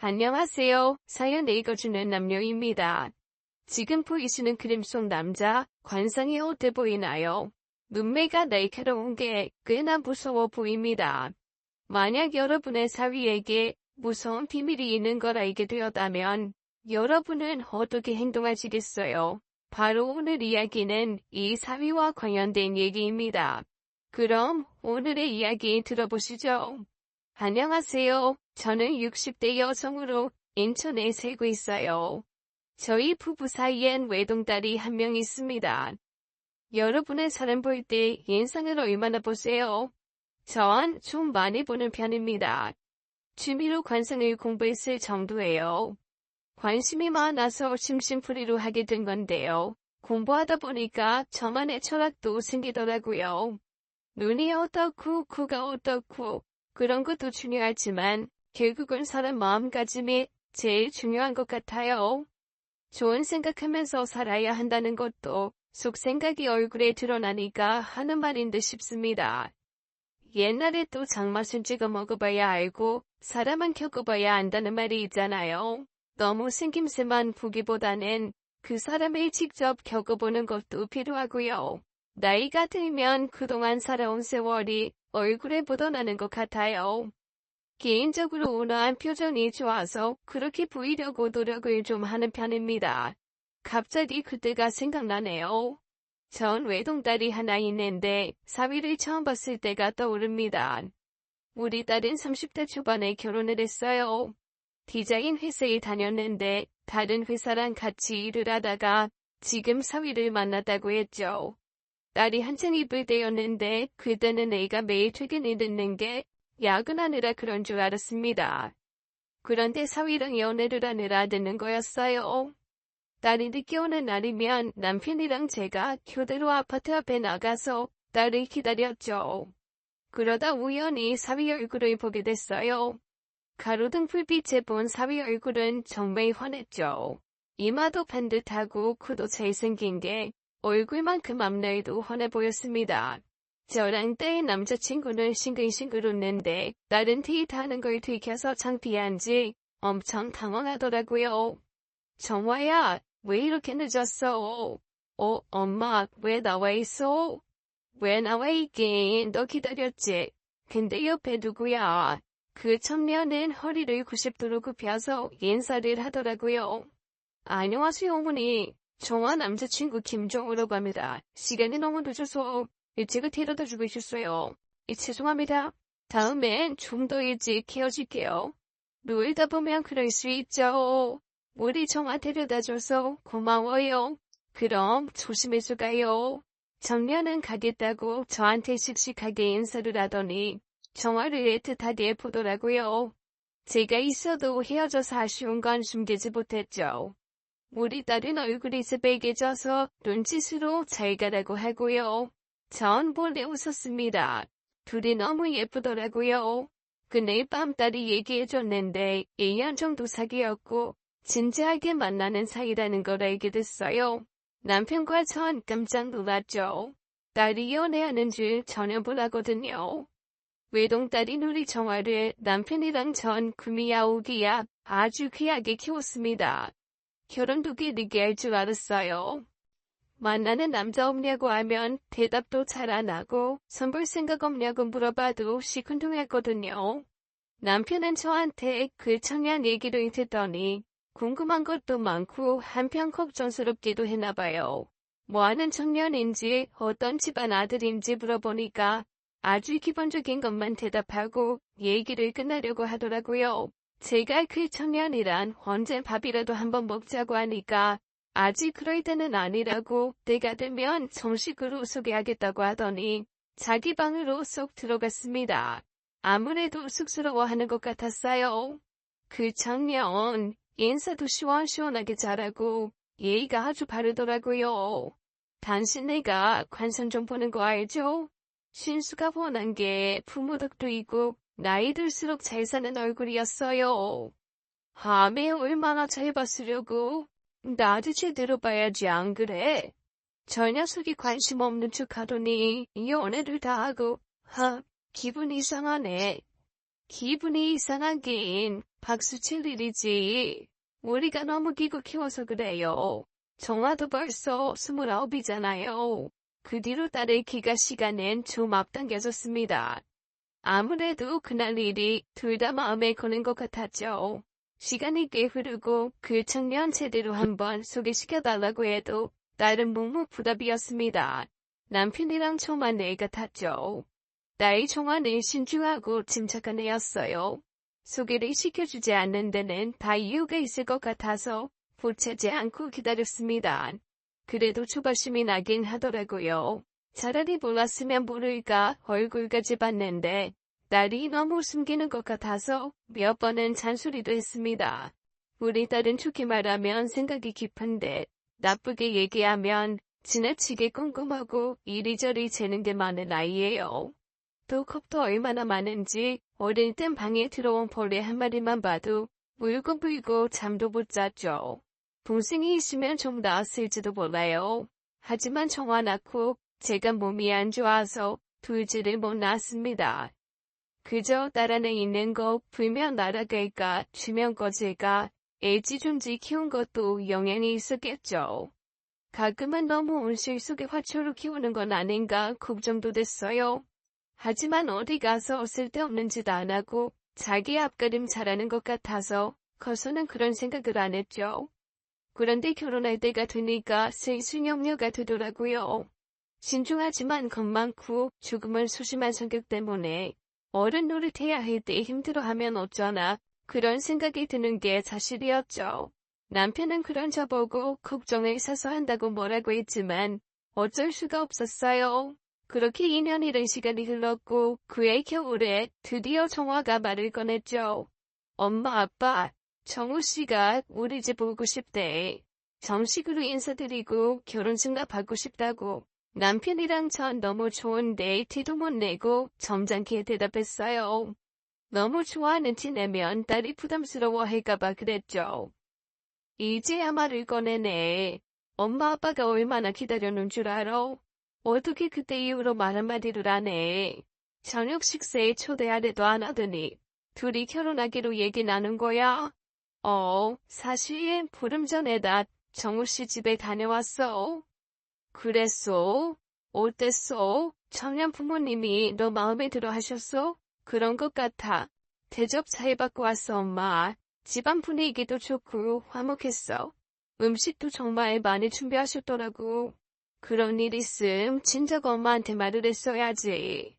안녕하세요. 사연 읽어주는 남녀입니다. 지금 보이시는 그림 속 남자, 관상이 어때 보이나요? 눈매가 날카로운 게 꽤나 무서워 보입니다. 만약 여러분의 사위에게 무서운 비밀이 있는 걸 알게 되었다면 여러분은 어떻게 행동하시겠어요? 바로 오늘 이야기는 이 사위와 관련된 얘기입니다. 그럼 오늘의 이야기 들어보시죠. 안녕하세요. 저는 60대 여성으로 인천에 살고 있어요. 저희 부부 사이엔 외동딸이 한 명 있습니다. 여러분의 사람 볼 때 인상을 얼마나 보세요? 전 좀 많이 보는 편입니다. 취미로 관상을 공부했을 정도예요. 관심이 많아서 심심풀이로 하게 된 건데요. 공부하다 보니까 저만의 철학도 생기더라고요. 눈이 어떻고 코가 어떻고 그런 것도 중요하지만 결국은 사람 마음가짐이 제일 중요한 것 같아요. 좋은 생각하면서 살아야 한다는 것도 속생각이 얼굴에 드러나니까 하는 말인 듯 싶습니다. 옛날에 또 장맛을 찍어 먹어봐야 알고 사람은 겪어봐야 안다는 말이 있잖아요. 너무 생김새만 보기보다는 그 사람을 직접 겪어보는 것도 필요하고요. 나이가 들면 그동안 살아온 세월이 얼굴에 묻어나는 것 같아요. 개인적으로 온화한 표정이 좋아서 그렇게 보이려고 노력을 좀 하는 편입니다. 갑자기 그때가 생각나네요. 전 외동딸이 하나 있는데 사위를 처음 봤을 때가 떠오릅니다. 우리 딸은 30대 초반에 결혼을 했어요. 디자인 회사에 다녔는데 다른 회사랑 같이 일을 하다가 지금 사위를 만났다고 했죠. 딸이 한창 이쁠 때였는데 그때는 애가 매일 퇴근이 늦는 게 야근하느라 그런 줄 알았습니다. 그런데 사위랑 연애를 하느라 늦는 거였어요. 딸이 늦게 오는 날이면 남편이랑 제가 교대로 아파트 앞에 나가서 딸을 기다렸죠. 그러다 우연히 사위 얼굴을 보게 됐어요. 가로등 불빛에 본 사위 얼굴은 정말 환했죠. 이마도 반듯하고 코도 잘생긴 게 얼굴만큼 앞날도 훤해 보였습니다. 저랑 때의 남자친구는 싱글싱글 웃는데 딸은 데이트하는 걸 들켜서 창피한지 엄청 당황하더라고요. 정화야, 왜 이렇게 늦었어? 엄마, 왜 나와 있어? 왜 나와 있긴, 너 기다렸지? 근데 옆에 누구야? 그 청년은 허리를 90도로 굽혀서 인사를 하더라고요. 안녕하세요, 어머니. 정화 남자친구 김정우라고 합니다. 시간이 너무 늦어서 일찍을 데려다 주고 있었어요. 죄송합니다. 다음엔 좀 더 일찍 헤어질게요. 놀다 보면 그럴 수 있죠. 우리 정화 데려다줘서 고마워요. 그럼 조심해서 가요. 청년은 가겠다고 저한테 씩씩하게 인사를 하더니 정화를 애틋하게 보더라고요. 제가 있어도 헤어져서 아쉬운 건 숨기지 못했죠. 우리 딸은 얼굴이 새빨개져서 눈짓으로 잘 가라고 하고요. 전 몰래 웃었습니다. 둘이 너무 예쁘더라고요. 그날 밤 딸이 얘기해줬는데 1년 정도 사귀었고 진지하게 만나는 사이라는 걸 알게 됐어요. 남편과 전 깜짝 놀랐죠. 딸이 연애하는 줄 전혀 몰랐거든요. 외동딸인 우리 정화를 남편이랑 전 구미야오기야 아주 귀하게 키웠습니다. 결혼도 길게 할 줄 알았어요. 만나는 남자 없냐고 하면 대답도 잘 안 하고 선볼 생각 없냐고 물어봐도 시큰둥했거든요. 남편은 저한테 그 청년 얘기를 듣더니 궁금한 것도 많고 한편 걱정스럽기도 했나봐요. 뭐하는 청년인지 어떤 집안 아들인지 물어보니까 아주 기본적인 것만 대답하고 얘기를 끝내려고 하더라고요. 제가 그 청년이란 언제 밥이라도 한번 먹자고 하니까 아직 그럴 때는 아니라고 때가 되면 정식으로 소개하겠다고 하더니 자기 방으로 쏙 들어갔습니다. 아무래도 쑥스러워하는 것 같았어요. 그 청년 인사도 시원시원하게 잘하고 예의가 아주 바르더라고요. 당신네가 관상 좀 보는 거 알죠? 신수가 원한 게 부모 덕도 있고 나이 들수록 잘 사는 얼굴이었어요. 함에 얼마나 잘 봤으려고. 나도 제대로 봐야지 안 그래? 저 녀석이 관심 없는 척 하더니 연애를 다 하고 기분 이상하네. 기분이 이상하긴 박수칠 일이지. 우리가 너무 기고 키워서 그래요. 정화도 벌써 29이잖아요. 그 뒤로 딸의 기가 시간은 좀 앞당겨졌습니다. 아무래도 그날 일이 둘 다 마음에 거는 것 같았죠. 시간이 꽤 흐르고 그 청년 제대로 한번 소개시켜달라고 해도 딸은 묵묵부답이었습니다. 남편이랑 처만 애 같았죠. 딸의 정화는 신중하고 침착한 애였어요. 소개를 시켜주지 않는 데는 다 이유가 있을 것 같아서 보채지 않고 기다렸습니다. 그래도 초발심이 나긴 하더라고요. 차라리 몰랐으면 모를까 얼굴까지 봤는데 딸이 너무 숨기는 것 같아서 몇 번은 잔소리도 했습니다. 우리 딸은 좋게 말하면 생각이 깊은데 나쁘게 얘기하면 지나치게 꼼꼼하고 이리저리 재는 게 많은 아이예요. 또 겁도 얼마나 많은지 어릴 땐 방에 들어온 벌레 한 마리만 봐도 울고불고 잠도 못 잤죠. 동생이 있으면 좀 나았을지도 몰라요. 하지만 정화 낳고 제가 몸이 안 좋아서 둘째를 못 낳았습니다. 그저 딸 안에 있는 거 불면 날아갈까 주면 꺼질까 애지중지 키운 것도 영향이 있었겠죠. 가끔은 너무 온실 속의 화초로 키우는 건 아닌가 걱정도 됐어요. 하지만 어디 가서 쓸데없는 짓 안 하고 자기 앞가림 잘하는 것 같아서 커서는 그런 생각을 안 했죠. 그런데 결혼할 때가 되니까 슬슬 염려가 되더라고요. 신중하지만 겁 많고 조금은 소심한 성격 때문에 어른 노릇해야 할 때 힘들어하면 어쩌나 그런 생각이 드는 게 사실이었죠. 남편은 그런 저보고 걱정을 사서 한다고 뭐라고 했지만 어쩔 수가 없었어요. 그렇게 2년이란 시간이 흘렀고 그해 겨울에 드디어 정화가 말을 꺼냈죠. 엄마 아빠, 정우 씨가 우리 집 오고 싶대. 정식으로 인사드리고 결혼식 나가고 싶다고. 남편이랑 전 너무 좋은데 티도 못 내고 점잖게 대답했어요. 너무 좋아하는 티 내면 딸이 부담스러워할까봐 그랬죠. 이제야 말을 꺼내네. 엄마 아빠가 얼마나 기다려놓은 줄 알아? 어떻게 그때 이후로 말 한마디를 안 해. 저녁 식사에 초대하래도 안 하더니 둘이 결혼하기로 얘기 나눈 거야? 사실 보름 전에다 정우 씨 집에 다녀왔어. 그랬어? 어땠어? 청년 부모님이 너 마음에 들어 하셨어? 그런 것 같아. 대접 잘 받고 왔어, 엄마. 집안 분위기도 좋고 화목했어. 음식도 정말 많이 준비하셨더라고. 그런 일 있음 진작 엄마한테 말을 했어야지.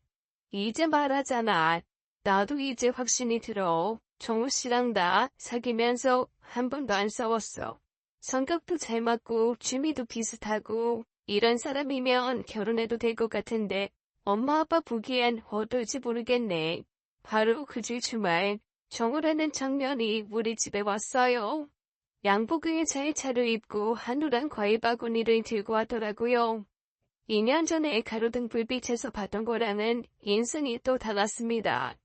이제 말하잖아. 나도 이제 확신이 들어. 정우 씨랑 나 사귀면서 한 번도 안 싸웠어. 성격도 잘 맞고 취미도 비슷하고 이런 사람이면 결혼해도 될 것 같은데 엄마 아빠 보기엔 어떨지 모르겠네. 바로 그 주 주말 정우라는 청년이 우리 집에 왔어요. 양복을 잘 차려입고 한우랑 과일 바구니를 들고 왔더라고요. 2년 전에 가로등 불빛에서 봤던 거랑은 인상이 또 달랐습니다.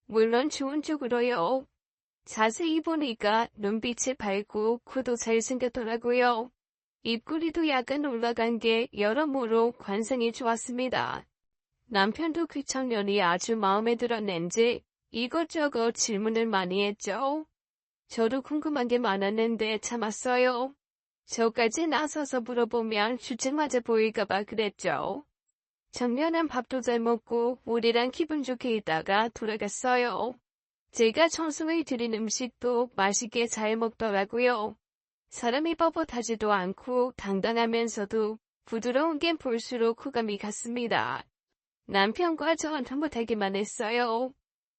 물론 좋은 쪽으로요. 자세히 보니까 눈빛이 밝고 코도 잘생겼더라고요. 입꼬리도 약간 올라간 게 여러모로 관상이 좋았습니다. 남편도 그 청년이 아주 마음에 들었는지 이것저것 질문을 많이 했죠. 저도 궁금한 게 많았는데 참았어요. 저까지 나서서 물어보면 주책 맞아 보일까봐 그랬죠. 청년은 밥도 잘 먹고 우리랑 기분 좋게 있다가 돌아갔어요. 제가 청승을 드린 음식도 맛있게 잘 먹더라고요. 사람이 뻣뻣하지도 않고 당당하면서도 부드러운 게 볼수록 호감이 갔습니다. 남편과 전 흐뭇하기만 했어요.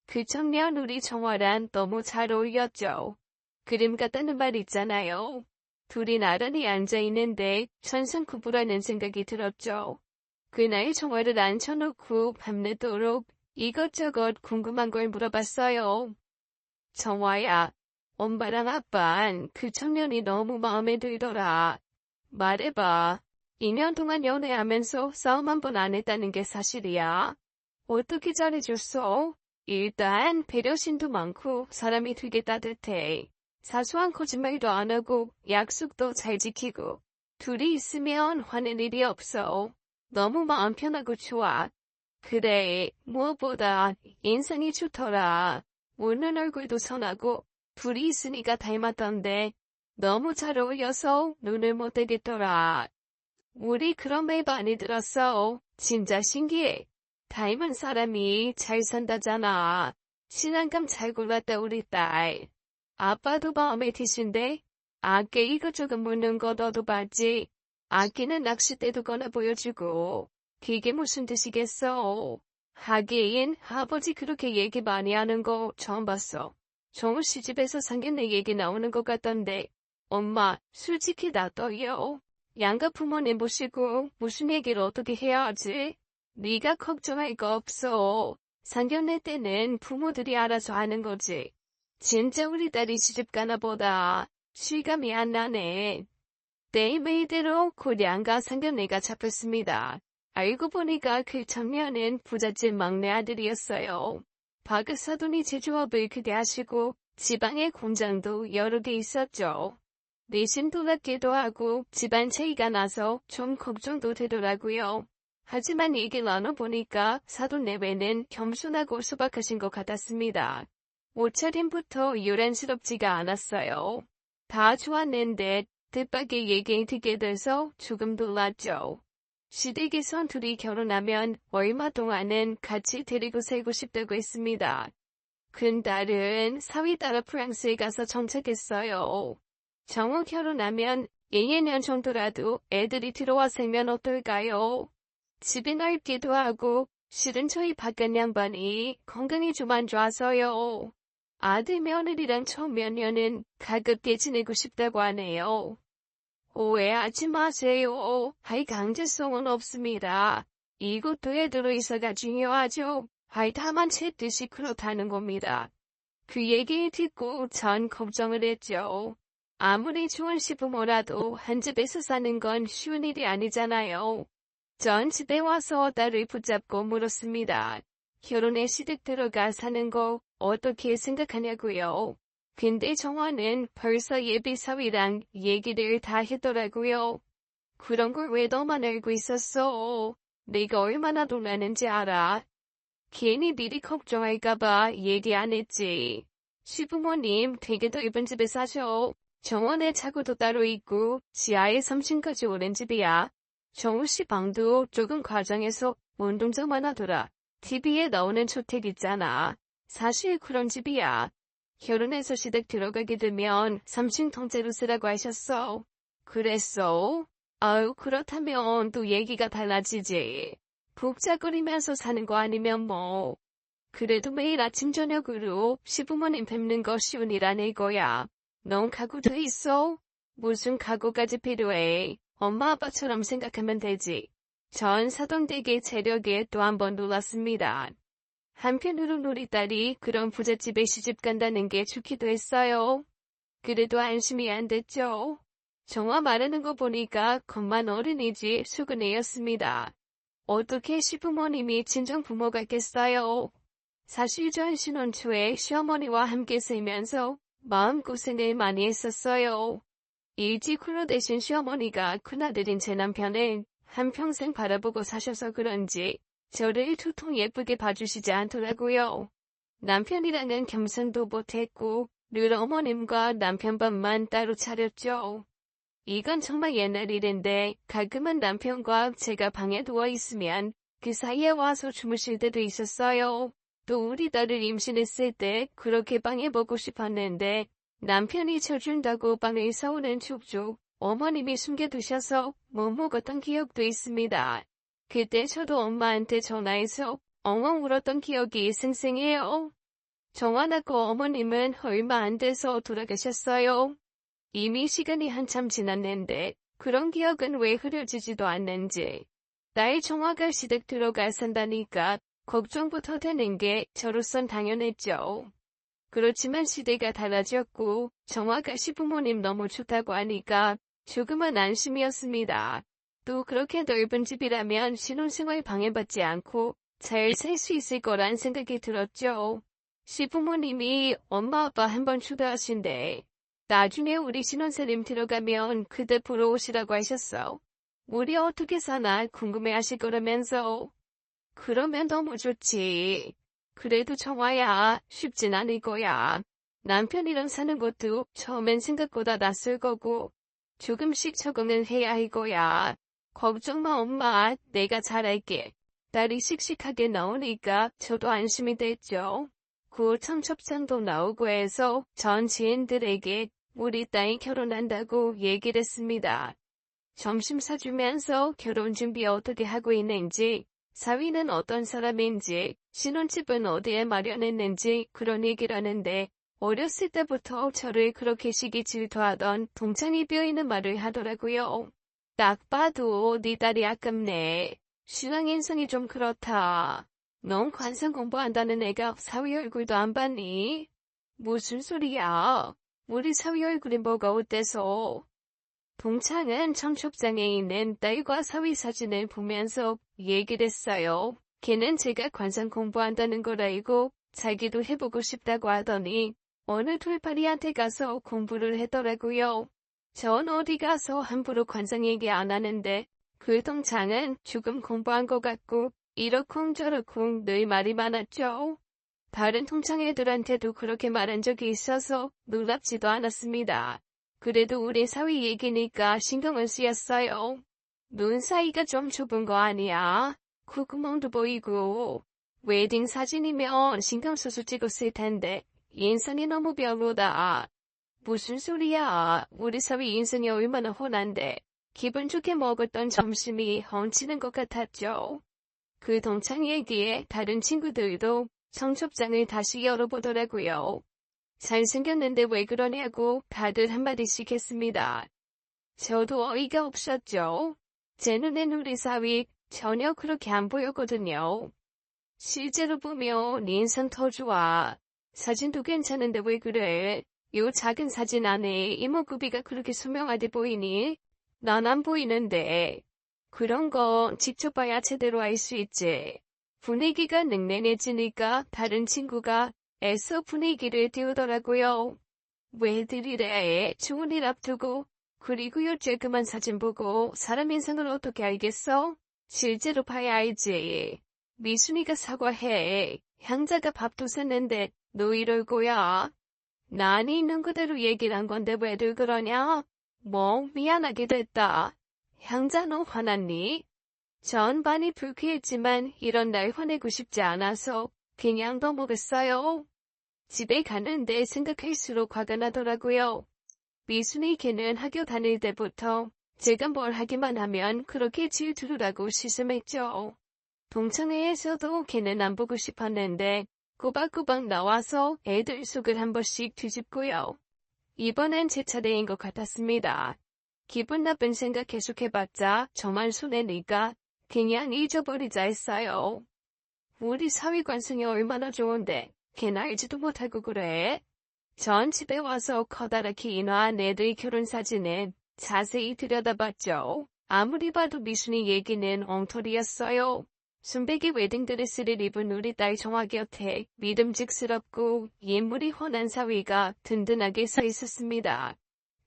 그 청년 우리 정화랑 너무 잘 어울렸죠. 그림 같다는 말 있잖아요. 둘이 나란히 앉아있는데 천상구부라는 생각이 들었죠. 그날 정화를 앉혀놓고 밤늦도록 이것저것 궁금한 걸 물어봤어요. 정화야, 엄마랑 아빤 그 청년이 너무 마음에 들더라. 말해봐. 2년 동안 연애하면서 싸움 한 번 안 했다는 게 사실이야? 어떻게 잘해줬어? 일단 배려심도 많고 사람이 되게 따뜻해. 사소한 거짓말도 안 하고 약속도 잘 지키고 둘이 있으면 화낼 일이 없어. 너무 마음 편하고 좋아. 그래, 무엇보다 인상이 좋더라. 웃는 얼굴도 선하고 둘이 있으니까 닮았던데 너무 잘 어울려서 눈을 못 떼겠더라. 우리 그런 말 많이 들었어. 진짜 신기해. 닮은 사람이 잘 산다잖아. 신랑감 잘 골랐다 우리 딸. 아빠도 마음에 드신데? 아께 이것저것 묻는 거 너도 봤지? 아끼는 낚싯대도 꺼내 보여주고. 그게 무슨 뜻이겠어? 하긴 아버지 그렇게 얘기 많이 하는 거 처음 봤어. 정우 시집에서 상견례 얘기 나오는 것 같던데. 엄마, 솔직히 나 떨려. 양가 부모님 모시고 무슨 얘기를 어떻게 해야 하지? 네가 걱정할 거 없어. 상견례 때는 부모들이 알아서 하는 거지. 진짜 우리 딸이 시집 가나 보다. 실감이 안 나네. 내일매일대로 곧 양가 상견례가 잡혔습니다. 알고 보니까 그 청년은 부잣집 막내 아들이었어요. 박사돈이 제조업을 크게 하시고 지방에 공장도 여러 개 있었죠. 내심 놀랍기도 하고 집안 차이가 나서 좀 걱정도 되더라고요. 하지만 얘기를 나눠보니까 사돈 내외는 겸손하고 소박하신 것 같았습니다. 옷차림부터 요란스럽지가 않았어요. 다 좋았는데 뜻밖의 얘기 듣게 돼서 조금 놀랐죠. 시댁에선 둘이 결혼하면 얼마 동안은 같이 데리고 살고 싶다고 했습니다. 큰딸은 사위 따라 프랑스에 가서 정착했어요. 정우 결혼하면 2년 정도라도 애들이 들어와 살면 어떨까요? 집이 넓기도 하고 실은 저희 바깥 양반이 건강이 좀 안 좋아서요. 아들 며느리랑 처음 몇 년은 가깝게 지내고 싶다고 하네요. 오해하지 마세요. 하이 강제성은 없습니다. 이것도 애들로 이사가 중요하죠. 하이 다만 제 뜻이 그렇다는 겁니다. 그 얘기 듣고 전 걱정을 했죠. 아무리 좋은 시부모라도 한 집에서 사는 건 쉬운 일이 아니잖아요. 전 집에 와서 딸을 붙잡고 물었습니다. 결혼에 시댁 들어가 사는 거 어떻게 생각하냐고요. 근데 정화는 벌써 예비사위랑 얘기를 다 했더라고요. 그런 걸 왜 너만 알고 있었어? 내가 얼마나 놀라는지 알아? 괜히 미리 걱정할까봐 얘기 안 했지. 시부모님 되게 넓은 집에 사셔. 정원에 차고도 따로 있고 지하에 3층까지 오는 집이야. 정우 씨 방도 조금 과장해서 운동장만 하더라. TV에 나오는 주택 있잖아. 사실 그런 집이야. 결혼해서 시댁 들어가게 되면 3층 통째로 쓰라고 하셨어. 그랬어? 아유 그렇다면 또 얘기가 달라지지. 복잡거리면서 사는 거 아니면 뭐. 그래도 매일 아침 저녁으로 시부모님 뵙는 거 쉬운 일 아닐 거야. 넌 각오돼 있어? 무슨 각오까지 필요해. 엄마 아빠처럼 생각하면 되지. 전 사돈댁의 재력에 또 한 번 놀랐습니다. 한편으로 우리 딸이 그런 부잣집에 시집 간다는 게 좋기도 했어요. 그래도 안심이 안 됐죠. 정화 말하는 거 보니까 겉만 어른이지 속은 애였습니다. 어떻게 시부모님이 진정 부모 같겠어요. 사실 전 신혼 초에 시어머니와 함께 살면서 마음고생을 많이 했었어요. 일찍 홀로되신 시어머니가 큰아들인 제 남편을 한평생 바라보고 사셔서 그런지 저를 두통 예쁘게 봐주시지 않더라고요. 남편이랑은 겸상도 못했고 늘 어머님과 남편밥만 따로 차렸죠. 이건 정말 옛날 일인데 가끔은 남편과 제가 방에 누워 있으면 그 사이에 와서 주무실 때도 있었어요. 또 우리 딸을 임신했을 때 그렇게 방에 보고 싶었는데 남편이 쳐준다고 방을 사오는 족족 어머님이 숨겨두셔서 못 먹었던 기억도 있습니다. 그때 저도 엄마한테 전화해서 엉엉 울었던 기억이 생생해요. 정환하고 어머님은 얼마 안 돼서 돌아가셨어요. 이미 시간이 한참 지났는데 그런 기억은 왜 흐려지지도 않는지. 나의 정화가 시댁 들어가 산다니까 걱정부터 되는 게 저로선 당연했죠. 그렇지만 시대가 달라졌고 정화가 시부모님 너무 좋다고 하니까 조금은 안심이었습니다. 또 그렇게 넓은 집이라면 신혼생활 방해받지 않고 잘 살 수 있을 거란 생각이 들었죠. 시부모님이 엄마 아빠 한번 초대하신대. 나중에 우리 신혼살림 들어가면 그때 보러 오시라고 하셨어. 우리 어떻게 사나 궁금해하실 거라면서. 그러면 너무 좋지. 그래도 정화야, 쉽진 않을 거야. 남편이랑 사는 것도 처음엔 생각보다 낯설 거고, 조금씩 적응은 해야 할 거야. 걱정 마, 엄마. 내가 잘할게. 딸이 씩씩하게 나오니까 저도 안심이 됐죠. 곧 청첩장도 나오고 해서 전 지인들에게 우리 딸이 결혼한다고 얘기를 했습니다. 점심 사주면서 결혼 준비 어떻게 하고 있는지, 사위는 어떤 사람인지, 신혼집은 어디에 마련했는지 그런 얘기를 하는데, 어렸을 때부터 저를 그렇게 시기 질투하던 동창이 뼈있는 말을 하더라고요. 딱 봐도 네 딸이 아깝네. 신앙 인성이 좀 그렇다. 넌 관상 공부한다는 애가 사위 얼굴도 안 봤니? 무슨 소리야? 우리 사위 얼굴이 뭐가 어때서? 동창은 청첩장에 있는 딸과 사위 사진을 보면서 얘기를 했어요. 걔는 제가 관상 공부한다는 걸 알고 자기도 해보고 싶다고 하더니 어느 돌팔이한테 가서 공부를 했더라고요. 전 어디 가서 함부로 관상 얘기 안 하는데 그 동창은 조금 공부한 것 같고 이러쿵저러쿵 늘 말이 많았죠. 다른 동창 애들한테도 그렇게 말한 적이 있어서 놀랍지도 않았습니다. 그래도 우리 사위 얘기니까 신경을 쓰였어요. 눈 사이가 좀 좁은 거 아니야? 콧구멍도 보이고. 웨딩 사진이면 신경 써서 찍었을 텐데 인상이 너무 별로다. 무슨 소리야. 우리 사위 인상이 얼마나 훤한데. 기분 좋게 먹었던 점심이 엉치는 것 같았죠. 그 동창 얘기에 다른 친구들도 청첩장을 다시 열어보더라고요. 잘생겼는데 왜 그러냐고 다들 한마디씩 했습니다. 저도 어이가 없었죠. 제 눈엔 우리 사위 전혀 그렇게 안 보였거든요. 실제로 보면 인상 더 좋아. 사진도 괜찮은데 왜 그래? 요 작은 사진 안에 이목구비가 그렇게 소명하게 보이니? 난 안 보이는데. 그런 거 직접 봐야 제대로 알 수 있지. 분위기가 냉랭해지니까 다른 친구가 애써 분위기를 띄우더라고요. 왜들 이래? 좋은 일 앞두고. 그리고 요새 그만 사진 보고 사람 인상을 어떻게 알겠어? 실제로 봐야 알지. 미순이가 사과해. 향자가 밥도 샀는데 너 이럴 거야. 난 있는 그대로 얘기를 한 건데 왜들 그러냐? 뭐 미안하게 됐다. 향자 너 화났니? 전 많이 불쾌했지만 이런 날 화내고 싶지 않아서 그냥 넘어갔어요. 집에 가는데 생각할수록 화가 나더라고요. 미순이 걔는 학교 다닐 때부터 제가 뭘 하기만 하면 그렇게 질투를 하고 시샘했죠. 동창회에서도 걔는 안 보고 싶었는데 꼬박꼬박 나와서 애들 속을 한 번씩 뒤집고요. 이번엔 제 차례인 것 같았습니다. 기분 나쁜 생각 계속해봤자 저만 손해니까 그냥 잊어버리자 했어요. 우리 사위 관승이 얼마나 좋은데 걔는 알지도 못하고 그래. 전 집에 와서 커다랗게 인화한 애들 결혼 사진은 자세히 들여다봤죠. 아무리 봐도 미순이 얘기는 엉터리였어요. 순백이 웨딩드레스를 입은 우리 딸 정화 곁에 믿음직스럽고 인물이 훤한 사위가 든든하게 서 있었습니다.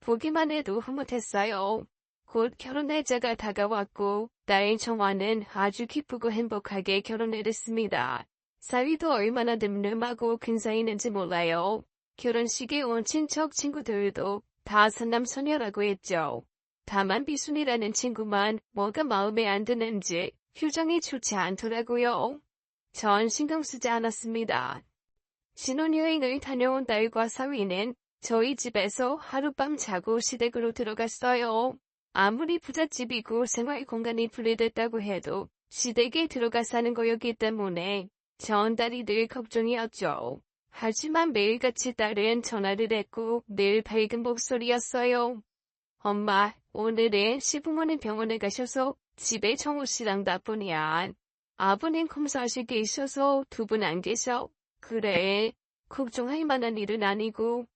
보기만 해도 흐뭇했어요. 곧 결혼 날짜가 다가왔고 딸 정화는 아주 기쁘고 행복하게 결혼을 했습니다. 사위도 얼마나 늠름하고 근사했는지 몰라요. 결혼식에 온 친척 친구들도 다 선남선녀라고 했죠. 다만 비순이라는 친구만 뭐가 마음에 안 드는지 표정이 좋지 않더라고요. 전 신경 쓰지 않았습니다. 신혼여행을 다녀온 딸과 사위는 저희 집에서 하룻밤 자고 시댁으로 들어갔어요. 아무리 부잣집이고 생활 공간이 분리됐다고 해도 시댁에 들어가 사는 거였기 때문에 전 딸이 늘 걱정이었죠. 하지만 매일같이 딸은 전화를 했고 늘 밝은 목소리였어요. 엄마, 오늘은 시부모님 병원에 가셔서 집에 정우 씨랑 나뿐이야. 아버님 검사하실 게 있어서 두 분 안 계셔. 그래, 걱정할 만한 일은 아니고,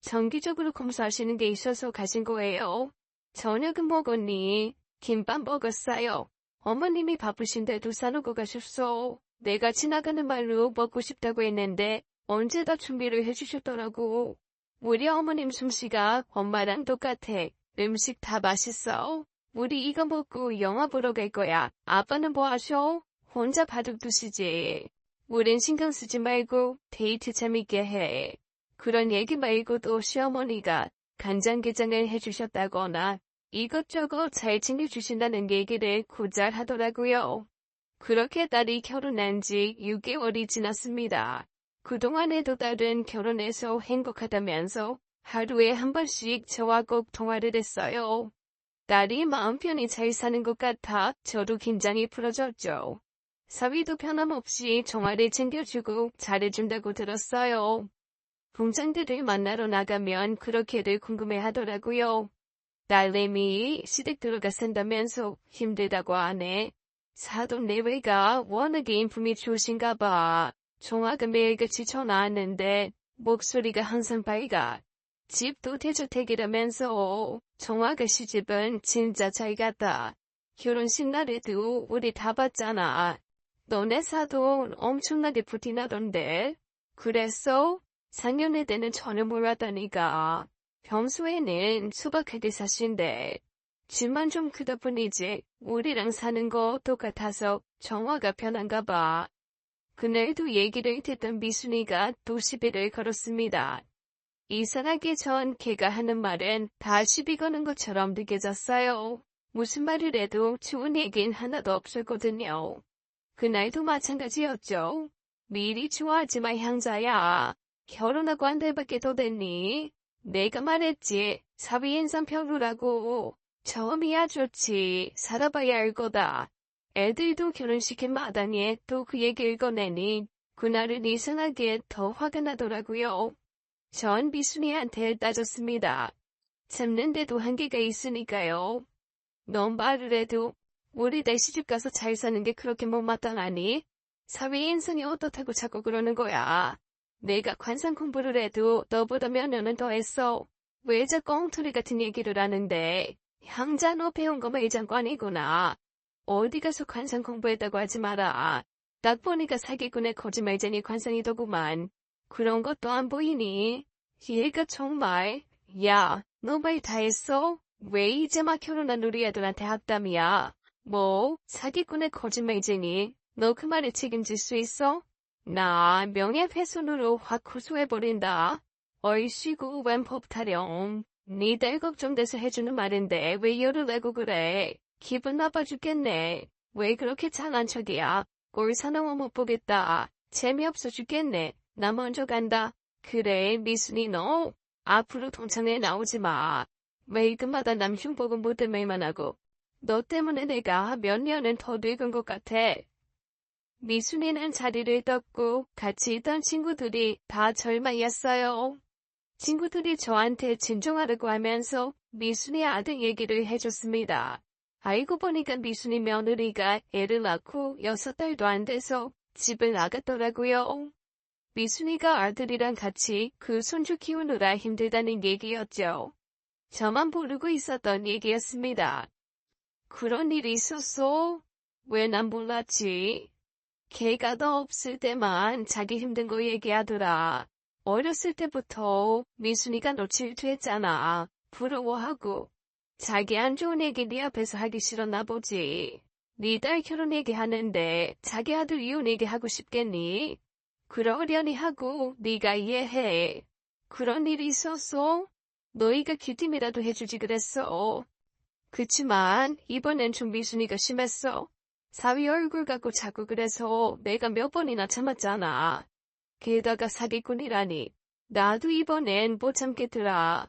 정기적으로 검사하시는 게 있어서 가신 거예요. 저녁은 먹었니? 김밥 먹었어요. 어머님이 바쁘신데도 싸놓고 가셨어. 내가 지나가는 말로 먹고 싶다고 했는데 언제 다 준비를 해주셨더라고. 우리 어머님 솜씨가 엄마랑 똑같아. 음식 다 맛있어. 우리 이거 먹고 영화 보러 갈 거야. 아빠는 뭐 하셔? 혼자 바둑 두시지. 우린 신경 쓰지 말고 데이트 재밌게 해. 그런 얘기 말고도 시어머니가 간장게장을 해주셨다거나 이것저것 잘 챙겨주신다는 얘기를 고잘 하더라고요. 그렇게 딸이 결혼한 지 6개월이 지났습니다. 그동안에도 딸은 결혼해서 행복하다면서 하루에 한 번씩 저와 꼭 통화를 했어요. 딸이 마음 편히 잘 사는 것 같아 저도 긴장이 풀어졌죠. 사위도 변함없이 정화를 챙겨주고 잘해준다고 들었어요. 동창들을 만나러 나가면 그렇게들 궁금해하더라고요. 딸내미 시댁 들어가 산다면서 힘들다고 하네. 사돈 내외가 워낙에 인품이 좋으신가 봐. 정화가 매일같이 전화하는데 목소리가 항상 밝아. 집도 대저택이라면서 정화가 시집은 진짜 잘 갔다. 결혼식 날에도 우리 다 봤잖아. 너네 사돈 엄청나게 부티나던데. 그랬어? 상견례 때는 전혀 몰랐다니까. 평소에는 수박하게 사신데. 집만 좀 크다 뿐이지 우리랑 사는 거 똑같아서 정화가 편한가 봐. 그날도 얘기를 듣던 미순이가 또 시비를 걸었습니다. 이상하게 전 걔가 하는 말은 다 시비 거는 것처럼 느껴졌어요. 무슨 말을 해도 좋은 얘긴 하나도 없었거든요. 그날도 마찬가지였죠. 미리 좋아하지 마 향자야. 결혼하고 한 달밖에 더 됐니? 내가 말했지. 사위 인상 별로라고. 처음이야 좋지. 살아봐야 알 거다. 애들도 결혼시킨 마당에 또 그 얘기 읽어내니 그날은 이상하게 더 화가 나더라고요. 전 미순이한테 따졌습니다. 참는데도 한계가 있으니까요. 넌 말을 해도 우리 내 시집가서 잘 사는 게 그렇게 못마땅하니? 사회 인성이 어떻다고 자꾸 그러는 거야. 내가 관상 공부를 해도 너보다 몇 년은 더 했어. 왜 자꾸 엉터리 같은 얘기를 하는데. 향자 너 배운 거 매장관이구나. 어디 가서 관상 공부했다고 하지 마라. 딱 보니까 사기꾼의 거짓말쟁이 관상이더구만. 그런 것도 안 보이니? 얘가 정말. 야, 너 말 다 했어? 왜 이제 막 결혼한 우리 애들한테 학담이야? 뭐, 사기꾼의 거짓말쟁이. 너 그 말에 책임질 수 있어? 나 명예훼손으로 확 고소해버린다. 얼씨구 웬 법타령. 니 딸 걱정돼서 해주는 말인데 왜 열을 내고 그래? 기분 나빠 죽겠네. 왜 그렇게 장난 척이야? 꼴 사나워 못 보겠다. 재미없어 죽겠네. 나 먼저 간다. 그래 미순이 너. 앞으로 동창회 나오지 마. 매일금마다 남 흉보고 못된 말만 하고. 너 때문에 내가 몇 년은 더 늙은 것 같아. 미순이는 자리를 떴고 같이 있던 친구들이 다 절망이었어요. 친구들이 저한테 진정하라고 하면서 미순이 아들 얘기를 해줬습니다. 알고 보니까 미순이 며느리가 애를 낳고 6달도 안 돼서 집을 나갔더라고요. 미순이가 아들이랑 같이 그 손주 키우느라 힘들다는 얘기였죠. 저만 모르고 있었던 얘기였습니다. 그런 일이 있었어? 왜 난 몰랐지? 걔가 너 없을 때만 자기 힘든 거 얘기하더라. 어렸을 때부터 미순이가 너 질투했잖아. 부러워하고. 자기 안 좋은 얘기 네 앞에서 하기 싫었나 보지. 네 딸 결혼 얘기하는데 자기 아들 이혼 얘기하고 싶겠니? 그러려니 하고 네가 이해해. 그런 일이 있었어? 너희가 귀띔이라도 해주지 그랬어. 그치만 이번엔 좀 미순이가 심했어. 사위 얼굴 갖고 자꾸 그래서 내가 몇 번이나 참았잖아. 게다가 사기꾼이라니. 나도 이번엔 못 참겠더라.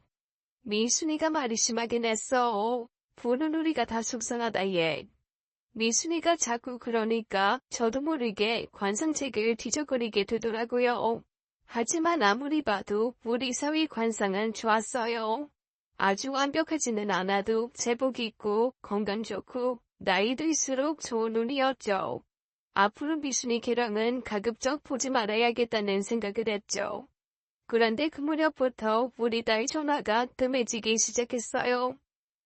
미순이가 말이 심하긴 했어. 보는 우리가 다 속상하다 얘. 미순이가 자꾸 그러니까 저도 모르게 관상책을 뒤적거리게 되더라고요. 하지만 아무리 봐도 우리 사위 관상은 좋았어요. 아주 완벽하지는 않아도 제복 있고 건강 좋고 나이 들수록 좋은 운이었죠. 앞으로 미순이 걔랑은 가급적 보지 말아야겠다는 생각을 했죠. 그런데 그 무렵부터 우리 딸 전화가 뜸해지기 시작했어요.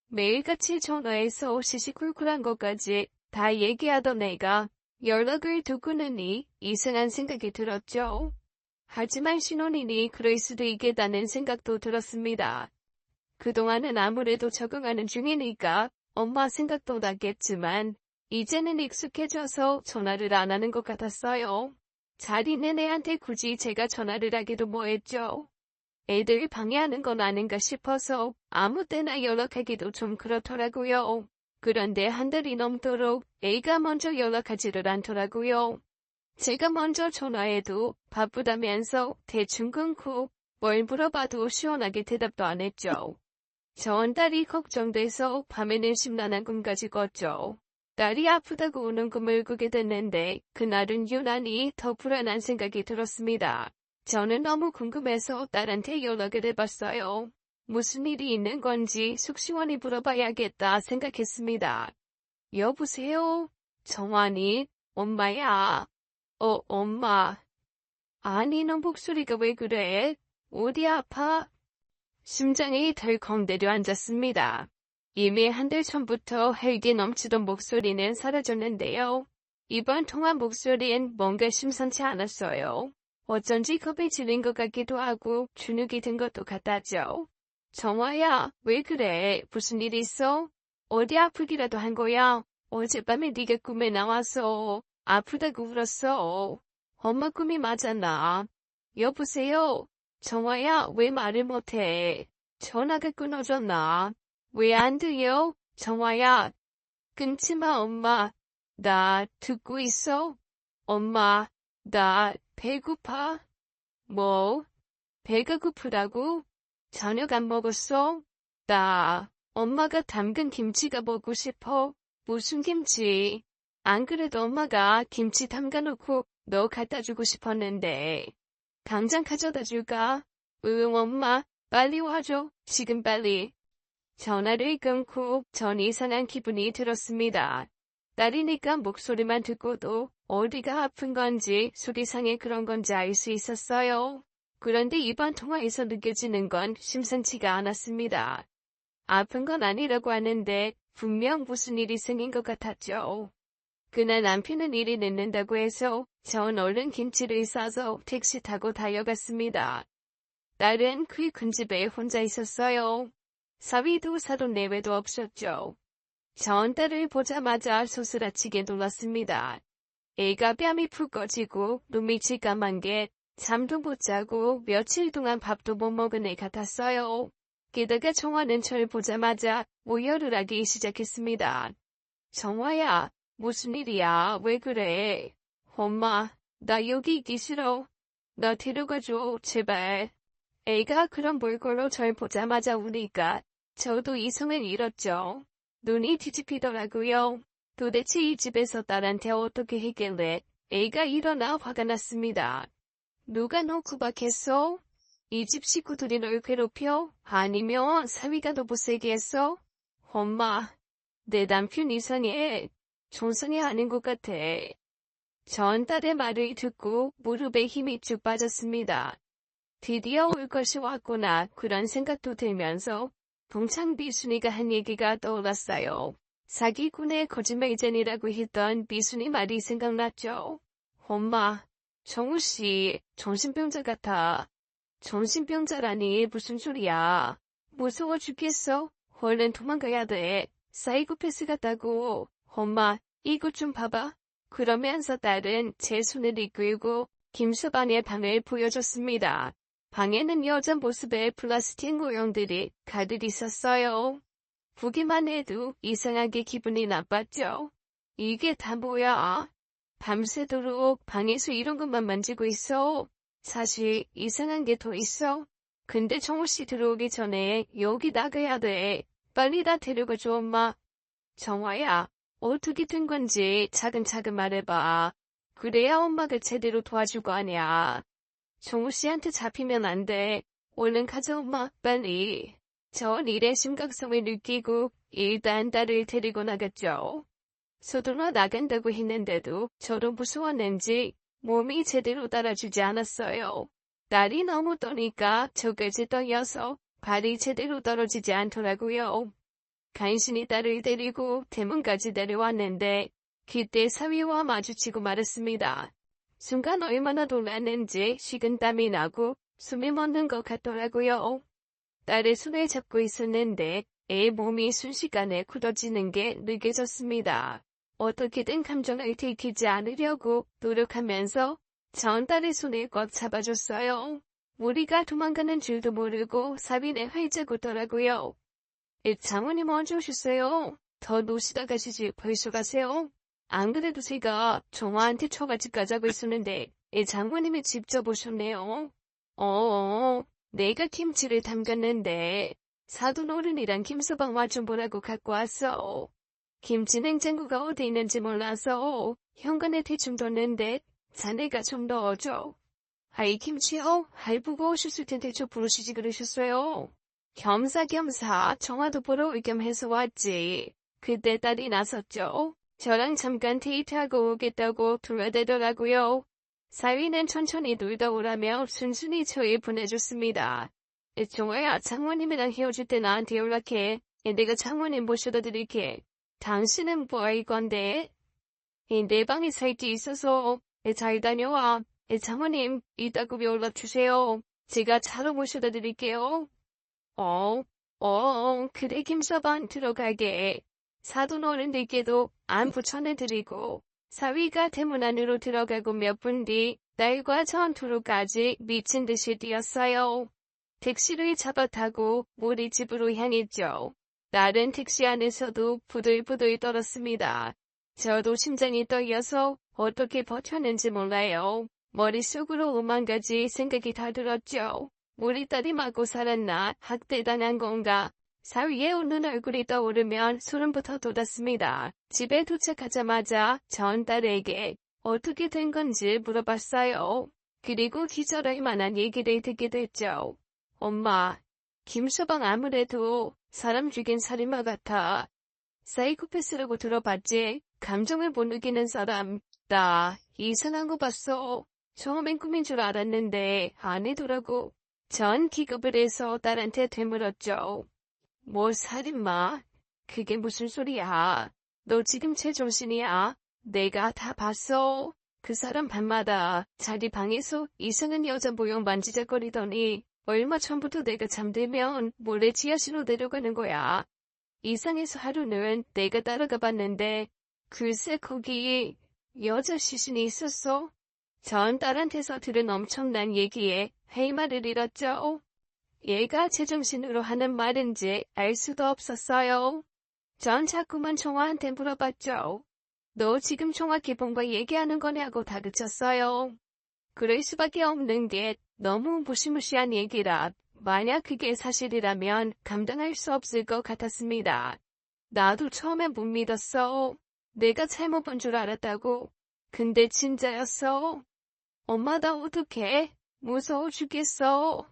매일같이 전화해서 시시콜콜한 것까지 다 얘기하던 애가 연락을 두고는 이상한 생각이 들었죠. 하지만 신혼이니 그럴 수도 있겠다는 생각도 들었습니다. 그동안은 아무래도 적응하는 중이니까 엄마 생각도 났겠지만 이제는 익숙해져서 전화를 안 하는 것 같았어요. 잘 있는 애한테 굳이 제가 전화를 하기도 뭐했죠. 애들 방해하는 건 아닌가 싶어서 아무 때나 연락하기도 좀 그렇더라고요. 그런데 한 달이 넘도록 애가 먼저 연락하지를 않더라고요. 제가 먼저 전화해도 바쁘다면서 대충 끊고 뭘 물어봐도 시원하게 대답도 안 했죠. 전 딸이 걱정돼서 밤에는 심란한 꿈까지 꿨죠. 딸이 아프다고 우는 꿈을 꾸게 됐는데 그날은 유난히 더 불안한 생각이 들었습니다. 저는 너무 궁금해서 딸한테 연락을 해봤어요. 무슨 일이 있는 건지 속 시원히 물어봐야겠다 생각했습니다. 여보세요? 정환이, 엄마야. 엄마. 아니, 너 목소리가 왜 그래? 어디 아파? 심장이 덜컹 내려앉았습니다. 이미 한 달 전부터 헬기 넘치던 목소리는 사라졌는데요. 이번 통화 목소리엔 뭔가 심상치 않았어요. 어쩐지 겁이 지는 것 같기도 하고 주눅이 든 것도 같았죠. 정화야, 왜 그래? 무슨 일 있어? 어디 아프기라도 한 거야? 어젯밤에 네가 꿈에 나와서 아프다고 울었어. 엄마 꿈이 맞았나? 여보세요? 정화야, 왜 말을 못해? 전화가 끊어졌나? 왜 안 들려? 정화야, 끊지 마, 엄마. 나 듣고 있어? 엄마, 나 배고파? 뭐? 배가 고프다고? 저녁 안 먹었어? 나 엄마가 담근 김치가 먹고 싶어. 무슨 김치? 안 그래도 엄마가 김치 담가놓고 너 갖다 주고 싶었는데. 당장 가져다 줄까? 응, 엄마. 빨리 와줘. 지금 빨리. 전화를 끊고 전 이상한 기분이 들었습니다. 딸이니까 목소리만 듣고도 어디가 아픈 건지 소리상에 그런 건지 알 수 있었어요. 그런데 이번 통화에서 느껴지는 건 심상치가 않았습니다. 아픈 건 아니라고 하는데 분명 무슨 일이 생긴 것 같았죠. 그날 남편은 일이 늦는다고 해서 전 얼른 김치를 싸서 택시 타고 달려갔습니다. 딸은 그 큰 집에 혼자 있었어요. 사위도 사돈 내외도 없었죠. 전 딸을 보자마자 소스라치게 놀랐습니다. 애가 뺨이 푹 꺼지고 눈밑이 까만 게 잠도 못 자고 며칠 동안 밥도 못 먹은 애 같았어요. 게다가 정화는 절 보자마자 오열을 하기 시작했습니다. 정화야, 무슨 일이야? 왜 그래? 엄마, 나 여기 있기 싫어. 나 데려가줘, 제발. 애가 그런 몰골로 절 보자마자 우니까 저도 이성을 잃었죠. 눈이 뒤집히더라고요. 도대체 이 집에서 딸한테 어떻게 했길래 애가 일어나 화가 났습니다. 누가 너 구박했어? 이 집 식구들이 널 괴롭혀? 아니면 사위가 너 못살게 했어? 엄마, 내 남편 이상해. 존성이 아닌 것 같아. 전 딸의 말을 듣고 무릎에 힘이 쭉 빠졌습니다. 드디어 올 것이 왔구나 그런 생각도 들면서 동창 비순이가 한 얘기가 떠올랐어요. 사기꾼의 거짓말쟁이라고 했던 비순이 말이 생각났죠. 엄마, 정우씨 정신병자 같아. 정신병자라니 무슨 소리야. 무서워 죽겠어. 얼른 도망가야 돼. 사이코패스 같다고. 엄마, 이것 좀 봐봐. 그러면서 딸은 제 손을 이끌고 김서방의 방을 보여줬습니다. 방에는 여자 모습의 플라스틱 모형들이 가득 있었어요. 보기만 해도 이상하게 기분이 나빴죠. 이게 다 뭐야? 밤새도록 방에서 이런 것만 만지고 있어. 사실 이상한 게 더 있어. 근데 정우씨 들어오기 전에 여기 나가야 돼. 빨리 다 데려가줘 엄마. 정화야, 어떻게 된 건지 차근차근 말해봐. 그래야 엄마가 제대로 도와줄 거 아니야. 정우씨한테 잡히면 안 돼. 얼른 가자 엄마, 빨리. 전 일의 심각성을 느끼고 일단 딸을 데리고 나갔죠. 서둘러 나간다고 했는데도 저도 무서웠는지 몸이 제대로 따라주지 않았어요. 딸이 너무 떠니까 저까지 떨려서 발이 제대로 떨어지지 않더라고요. 간신히 딸을 데리고 대문까지 내려왔는데 그때 사위와 마주치고 말았습니다. 순간 얼마나 놀랐는지 식은땀이 나고 숨이 멎는 것 같더라고요. 딸의 손을 잡고 있었는데 애의 몸이 순식간에 굳어지는 게 느껴졌습니다. 어떻게든 감정을 들키지 않으려고 노력하면서 전딸의 손을 꽉 잡아줬어요. 우리가 도망가는 줄도 모르고 사위네 활짝 웃더라고요. 장모님 먼저 오셨어요. 더 노시다 가시지 벌써 가세요. 안 그래도 제가 정화한테 처갓집 가자고 했었는데 장모님이 직접 오셨네요. 내가 김치를 담갔는데 사돈어른이랑 김서방 좀 보라고 갖고 왔어. 김치 냉장고가 어디 있는지 몰라서 현관에 대충 뒀는데 자네가 좀 넣어줘. 아이 김치요? 할부가 오셨을 텐데 저 부르시지 그러셨어요. 겸사겸사 정화도 보러 올 겸 해서 왔지. 그때 딸이 나섰죠. 저랑 잠깐 데이트하고 오겠다고 둘러대더라고요. 사위는 천천히 놀다 오라며 순순히 저희 보내줬습니다. 정화야, 장모님이랑 헤어질 때 나한테 연락해. 내가 장모님 모셔다 드릴게. 당신은 뭐 할 건데? 내 방에 살게 있어서 잘 다녀와. 장모님, 이따가 연락 주세요. 제가 차로 모셔다 드릴게요. 그래 김서방 들어가게. 사돈어른들께도 안부 전해드리고 사위가 대문 안으로 들어가고 몇 분 뒤 딸과 전투로까지 미친 듯이 뛰었어요. 택시를 잡아 타고 우리 집으로 향했죠. 딸은 택시 안에서도 부들부들 떨었습니다. 저도 심장이 떨려서 어떻게 버텼는지 몰라요. 머릿속으로 5만 가지 생각이 다 들었죠. 우리 딸이 맞고 살았나? 학대당한 건가? 사위의 웃는 얼굴이 떠오르면 소름부터 돋았습니다. 집에 도착하자마자 전 딸에게 어떻게 된 건지 물어봤어요. 그리고 기절할 만한 얘기를 듣게 됐죠. 엄마, 김서방 아무래도 사람 죽인 살인마 같아. 사이코패스라고 들어봤지? 감정을 못 느끼는 사람. 나 이상한 거 봤어. 처음엔 꿈인 줄 알았는데 아니더라고. 전 기겁을 해서 딸한테 되물었죠. 뭐 살인마? 그게 무슨 소리야? 너 지금 제정신이야? 내가 다 봤어. 그 사람 밤마다 자기 방에서 이상한 여자 모형 만지작거리더니 얼마 전부터 내가 잠들면 몰래 지하실로 내려가는 거야. 이상해서 하루는 내가 따라가 봤는데 글쎄 거기 여자 시신이 있었어. 전 딸한테서 들은 엄청난 얘기에 할 말을 잃었죠. 얘가 제정신으로 하는 말인지 알 수도 없었어요. 전 자꾸만 청아한테 물어봤죠. 너 지금 청아 개봉과 얘기하는 거냐고 다그쳤어요. 그럴 수밖에 없는 게 너무 무시무시한 얘기라 만약 그게 사실이라면 감당할 수 없을 것 같았습니다. 나도 처음엔 못 믿었어. 내가 잘못 본 줄 알았다고. 근데 진짜였어. 엄마 나 어떡해? 무서워 죽겠어.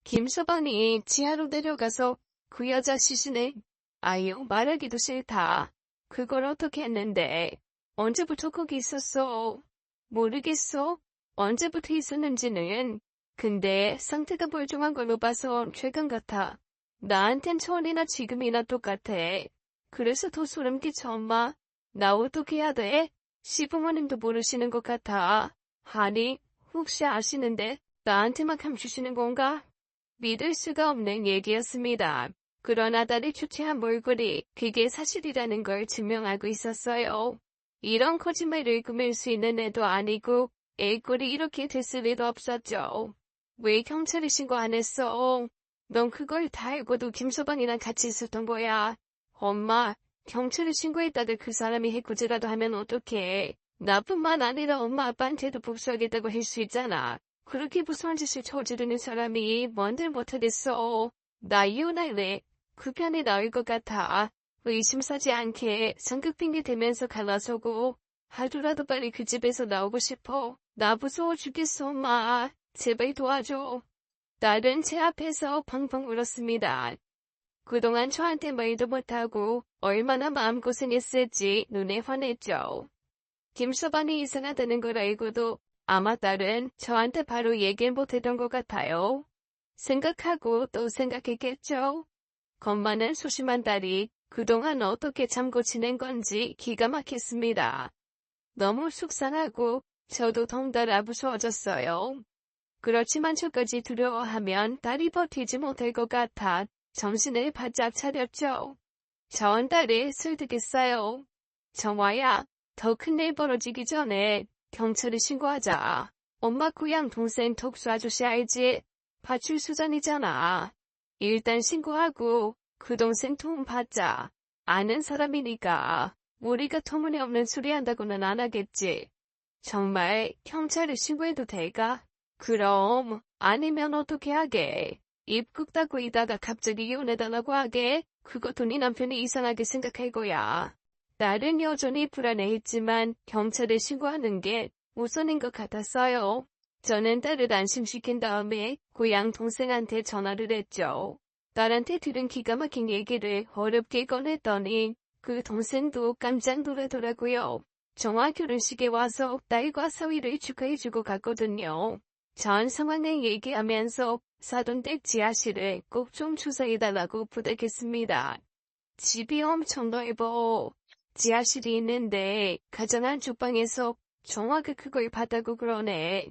김서방이 지하로 내려가서 그 여자 시신을 아유 말하기도 싫다. 그걸 어떻게 했는데 언제부터 거기 있었어? 모르겠어. 언제부터 있었는지는. 근데 상태가 멀쩡한 걸로 봐서 최근 같아. 나한텐 전이나 지금이나 똑같아. 그래서 더 소름 끼쳐 엄마. 나 어떻게 해야 돼? 시부모님도 모르시는 것 같아. 아니 혹시 아시는데 나한테만 감추시는 건가? 믿을 수가 없는 얘기였습니다. 그러나 딸이 추체한 몰골이 그게 사실이라는 걸 증명하고 있었어요. 이런 거짓말을 꾸밀 수 있는 애도 아니고 애 꼴이 이렇게 됐을 리도 없었죠. 왜 경찰에 신고 안 했어? 넌 그걸 다 알고도 김서방이랑 같이 있었던 거야. 엄마, 경찰에 신고했다가 그 사람이 해코지라도 하면 어떡해. 나뿐만 아니라 엄마 아빠한테도 복수하겠다고 할 수 있잖아. 그렇게 무서운 짓을 저지르는 사람이 뭔들 못하겠어. 나 이혼할래. 그 편이 나을 것 같아. 의심사지 않게 상극빙이 되면서 갈라서고 하루라도 빨리 그 집에서 나오고 싶어. 나 무서워 죽겠어 엄마. 제발 도와줘. 딸은 제 앞에서 펑펑 울었습니다. 그동안 저한테 말도 못하고 얼마나 마음고생했을지 눈에 환했죠. 김서방이 이상하다는 걸 알고도 아마 딸은 저한테 바로 얘기 못했던 것 같아요. 생각하고 또 생각했겠죠. 겁 많은 소심한 딸이 그동안 어떻게 참고 지낸 건지 기가 막혔습니다. 너무 속상하고 저도 덩달아 무서워졌어요. 그렇지만 저까지 두려워하면 딸이 버티지 못할 것 같아 정신을 바짝 차렸죠. 전 딸이 설득했어요. 정화야, 더 큰 일 벌어지기 전에 경찰에 신고하자. 엄마 고향 동생 덕수 아저씨 알지? 파출소장이잖아. 일단 신고하고 그 동생 도움 받자. 아는 사람이니까 우리가 터무니없는 소리 한다고는 안 하겠지. 정말 경찰에 신고해도 될까? 그럼 아니면 어떻게 하게? 입국 닫고 있다가 갑자기 이혼해달라고 하게? 그것도 네 남편이 이상하게 생각할 거야. 딸은 여전히 불안해했지만 경찰에 신고하는 게 우선인 것 같았어요. 저는 딸을 안심시킨 다음에 고향 동생한테 전화를 했죠. 딸한테 들은 기가 막힌 얘기를 어렵게 꺼냈더니 그 동생도 깜짝 놀라더라고요. 정화 결혼식에 와서 딸과 사위를 축하해주고 갔거든요. 전 상황을 얘기하면서 사돈댁 지하실을 꼭 좀 조사해달라고 부탁했습니다. 집이 엄청 넓어. 지하실이 있는데 가장 안쪽 방에서 정화가 그걸 봤다고 그러네.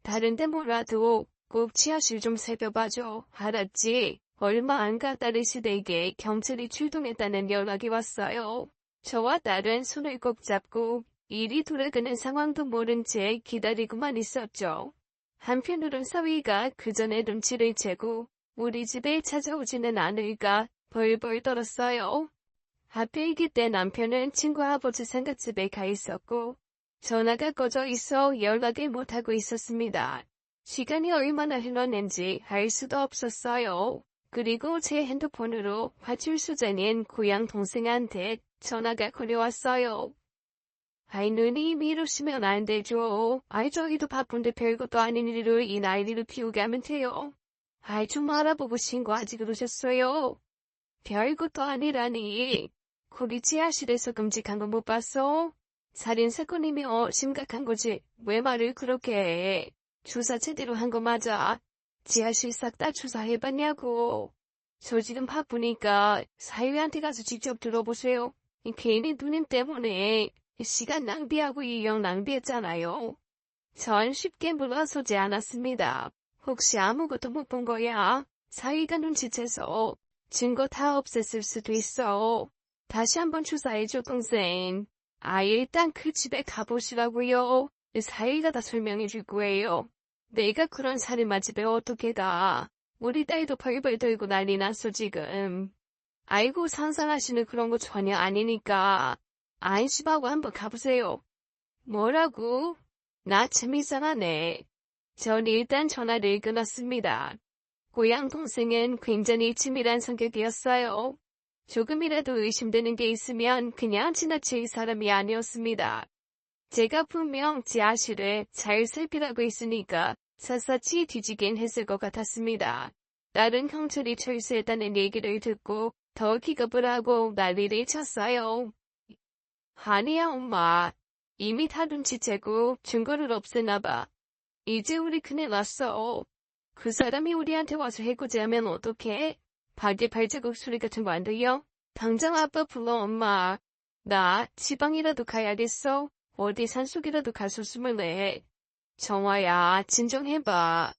다른데 몰라도 꼭 지하실 좀 살펴봐줘. 알았지? 얼마 안 가 딸의 시댁에 경찰이 출동했다는 연락이 왔어요. 저와 딸은 손을 꼭 잡고 일이 돌아가는 상황도 모른 채 기다리고만 있었죠. 한편으론 사위가 그 전에 눈치를 채고 우리 집에 찾아오지는 않을까 벌벌 떨었어요. 하필 그때 남편은 친구 아버지 상갓집에 가 있었고 전화가 꺼져 있어 연락을 못하고 있었습니다. 시간이 얼마나 흘렀는지 알 수도 없었어요. 그리고 제 핸드폰으로 파출소장인 고향 동생한테 전화가 걸려왔어요. 아이 누님 이러시면 안 되죠. 아이 저희도 바쁜데 별것도 아닌 일로 이 나이를 피우게 하면 돼요. 아이 좀 알아보고 신고하지 그러셨어요. 별것도 아니라니. 거기 지하실에서 끔찍한 거 못 봤어? 살인사건이며 심각한 거지. 왜 말을 그렇게 해? 조사 제대로 한 거 맞아. 지하실 싹 다 조사해봤냐고. 저 지금 바쁘니까 사위한테 가서 직접 들어보세요. 괜히 누님 때문에 시간 낭비하고 인력 낭비했잖아요. 전 쉽게 물러서지 않았습니다. 혹시 아무것도 못 본 거야? 사위가 눈치채서 증거 다 없앴을 수도 있어. 다시 한번 조사해줘 동생. 일단 그 집에 가보시라고요. 사위가 다 설명해줄 거예요. 내가 그런 살인마 집에 어떻게 가. 우리 딸도 벌벌 떨고 난리 났어 지금. 아이고 상상하시는 그런 거 전혀 아니니까. 안심하고 한번 가보세요. 뭐라고? 나 참 이상하네. 전 일단 전화를 끊었습니다. 고향 동생은 굉장히 치밀한 성격이었어요. 조금이라도 의심되는 게 있으면 그냥 지나칠 사람이 아니었습니다. 제가 분명 지하실에 잘 살피라고 했으니까 샅샅이 뒤지긴 했을 것 같았습니다. 딸은 경찰이 철수했다는 얘기를 듣고 더 기겁을 하고 난리를 쳤어요. 아니야 엄마. 이미 다 눈치채고 증거를 없애나 봐. 이제 우리 큰일 났어. 그 사람이 우리한테 와서 해코지하면 어떡해? 밖에 발자국 소리 같은 거 안 들려? 당장 아빠 불러 엄마. 나 지방이라도 가야겠어. 어디 산속이라도 가서 숨을 내. 정화야 진정해봐.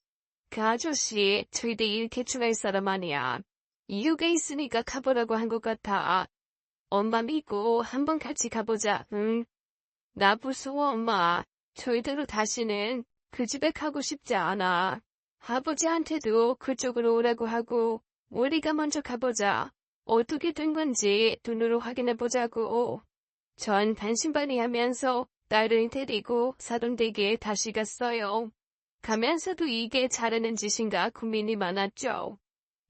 그 아저씨 절대 이렇게 충할 사람 아니야. 이유가 있으니까 가보라고 한 것 같아. 엄마 믿고 한번 같이 가보자. 응? 나 무서워 엄마. 절대로 다시는 그 집에 가고 싶지 않아. 아버지한테도 그쪽으로 오라고 하고 우리가 먼저 가보자. 어떻게 된 건지 눈으로 확인해보자고. 전 반신반의하면서 딸을 데리고 사돈댁에 다시 갔어요. 가면서도 이게 잘하는 짓인가 고민이 많았죠.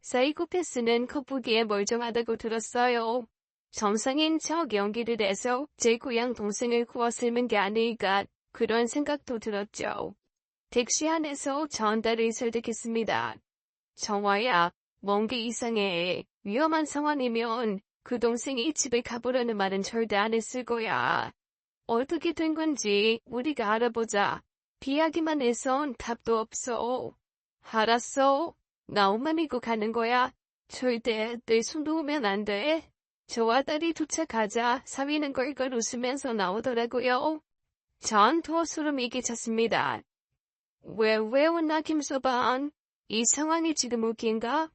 사이코패스는 겉보기에 멀쩡하다고 들었어요. 정상인 척 연기를 해서 제 고향 동생을 구워 삶은 게 아닐까 그런 생각도 들었죠. 택시 안에서 전달을 설득했습니다. 정화야, 뭔 게 이상해. 위험한 상황이면 그 동생이 집에 가보라는 말은 절대 안 했을 거야. 어떻게 된 건지 우리가 알아보자. 비하기만 해선 답도 없어. 알았어. 나 엄마 믿고 가는 거야. 절대 내 손 놓으면 안 돼. 저와 딸이 도착하자 사위는 걸걸 웃으면서 나오더라고요. 전 더 소름이 끼쳤습니다. 왜 웃나 김서방? 이 상황이 지금 웃긴가?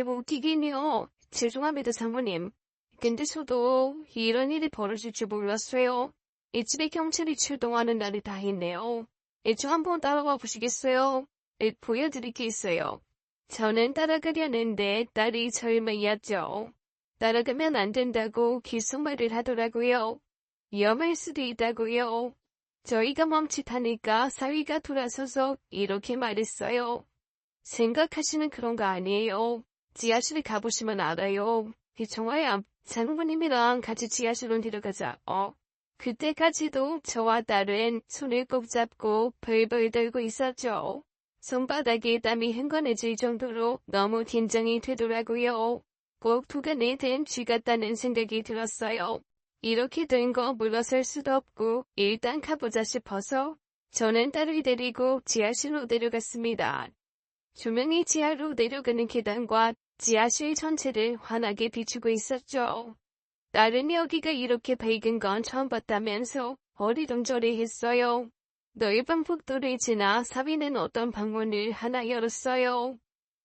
웃기긴요. 죄송합니다 사모님. 근데 저도 이런 일이 벌어질 줄 몰랐어요. 이 집에 경찰이 출동하는 날이 다 있네요. 저 한번 따라와 보시겠어요? 보여드릴 게 있어요. 저는 따라가려는데 딸이 젊어야죠. 따라가면 안 된다고 계속말을 하더라고요. 위험할 수도 있다고요. 저희가 멈칫하니까 사위가 돌아서서 이렇게 말했어요. 생각하시는 그런 거 아니에요. 지하실에 가보시면 알아요. 정화야, 장모님이랑 같이 지하실로 데려가자. 그때까지도 저와 딸은 손을 꼭 잡고 벌벌 떨고 있었죠. 손바닥에 땀이 흥건해질 정도로 너무 긴장이 되더라고요. 꼭 두간에 된 쥐 같다는 생각이 들었어요. 이렇게 된 거 물러설 수도 없고 일단 가보자 싶어서 저는 딸을 데리고 지하실로 내려갔습니다. 조명이 지하로 내려가는 계단과 지하실 전체를 환하게 비추고 있었죠. 딸은 여기가 이렇게 밝은 건 처음 봤다면서 어리둥절해했어요. 넓은 복도를 지나 사위는 어떤 방문을 하나 열었어요.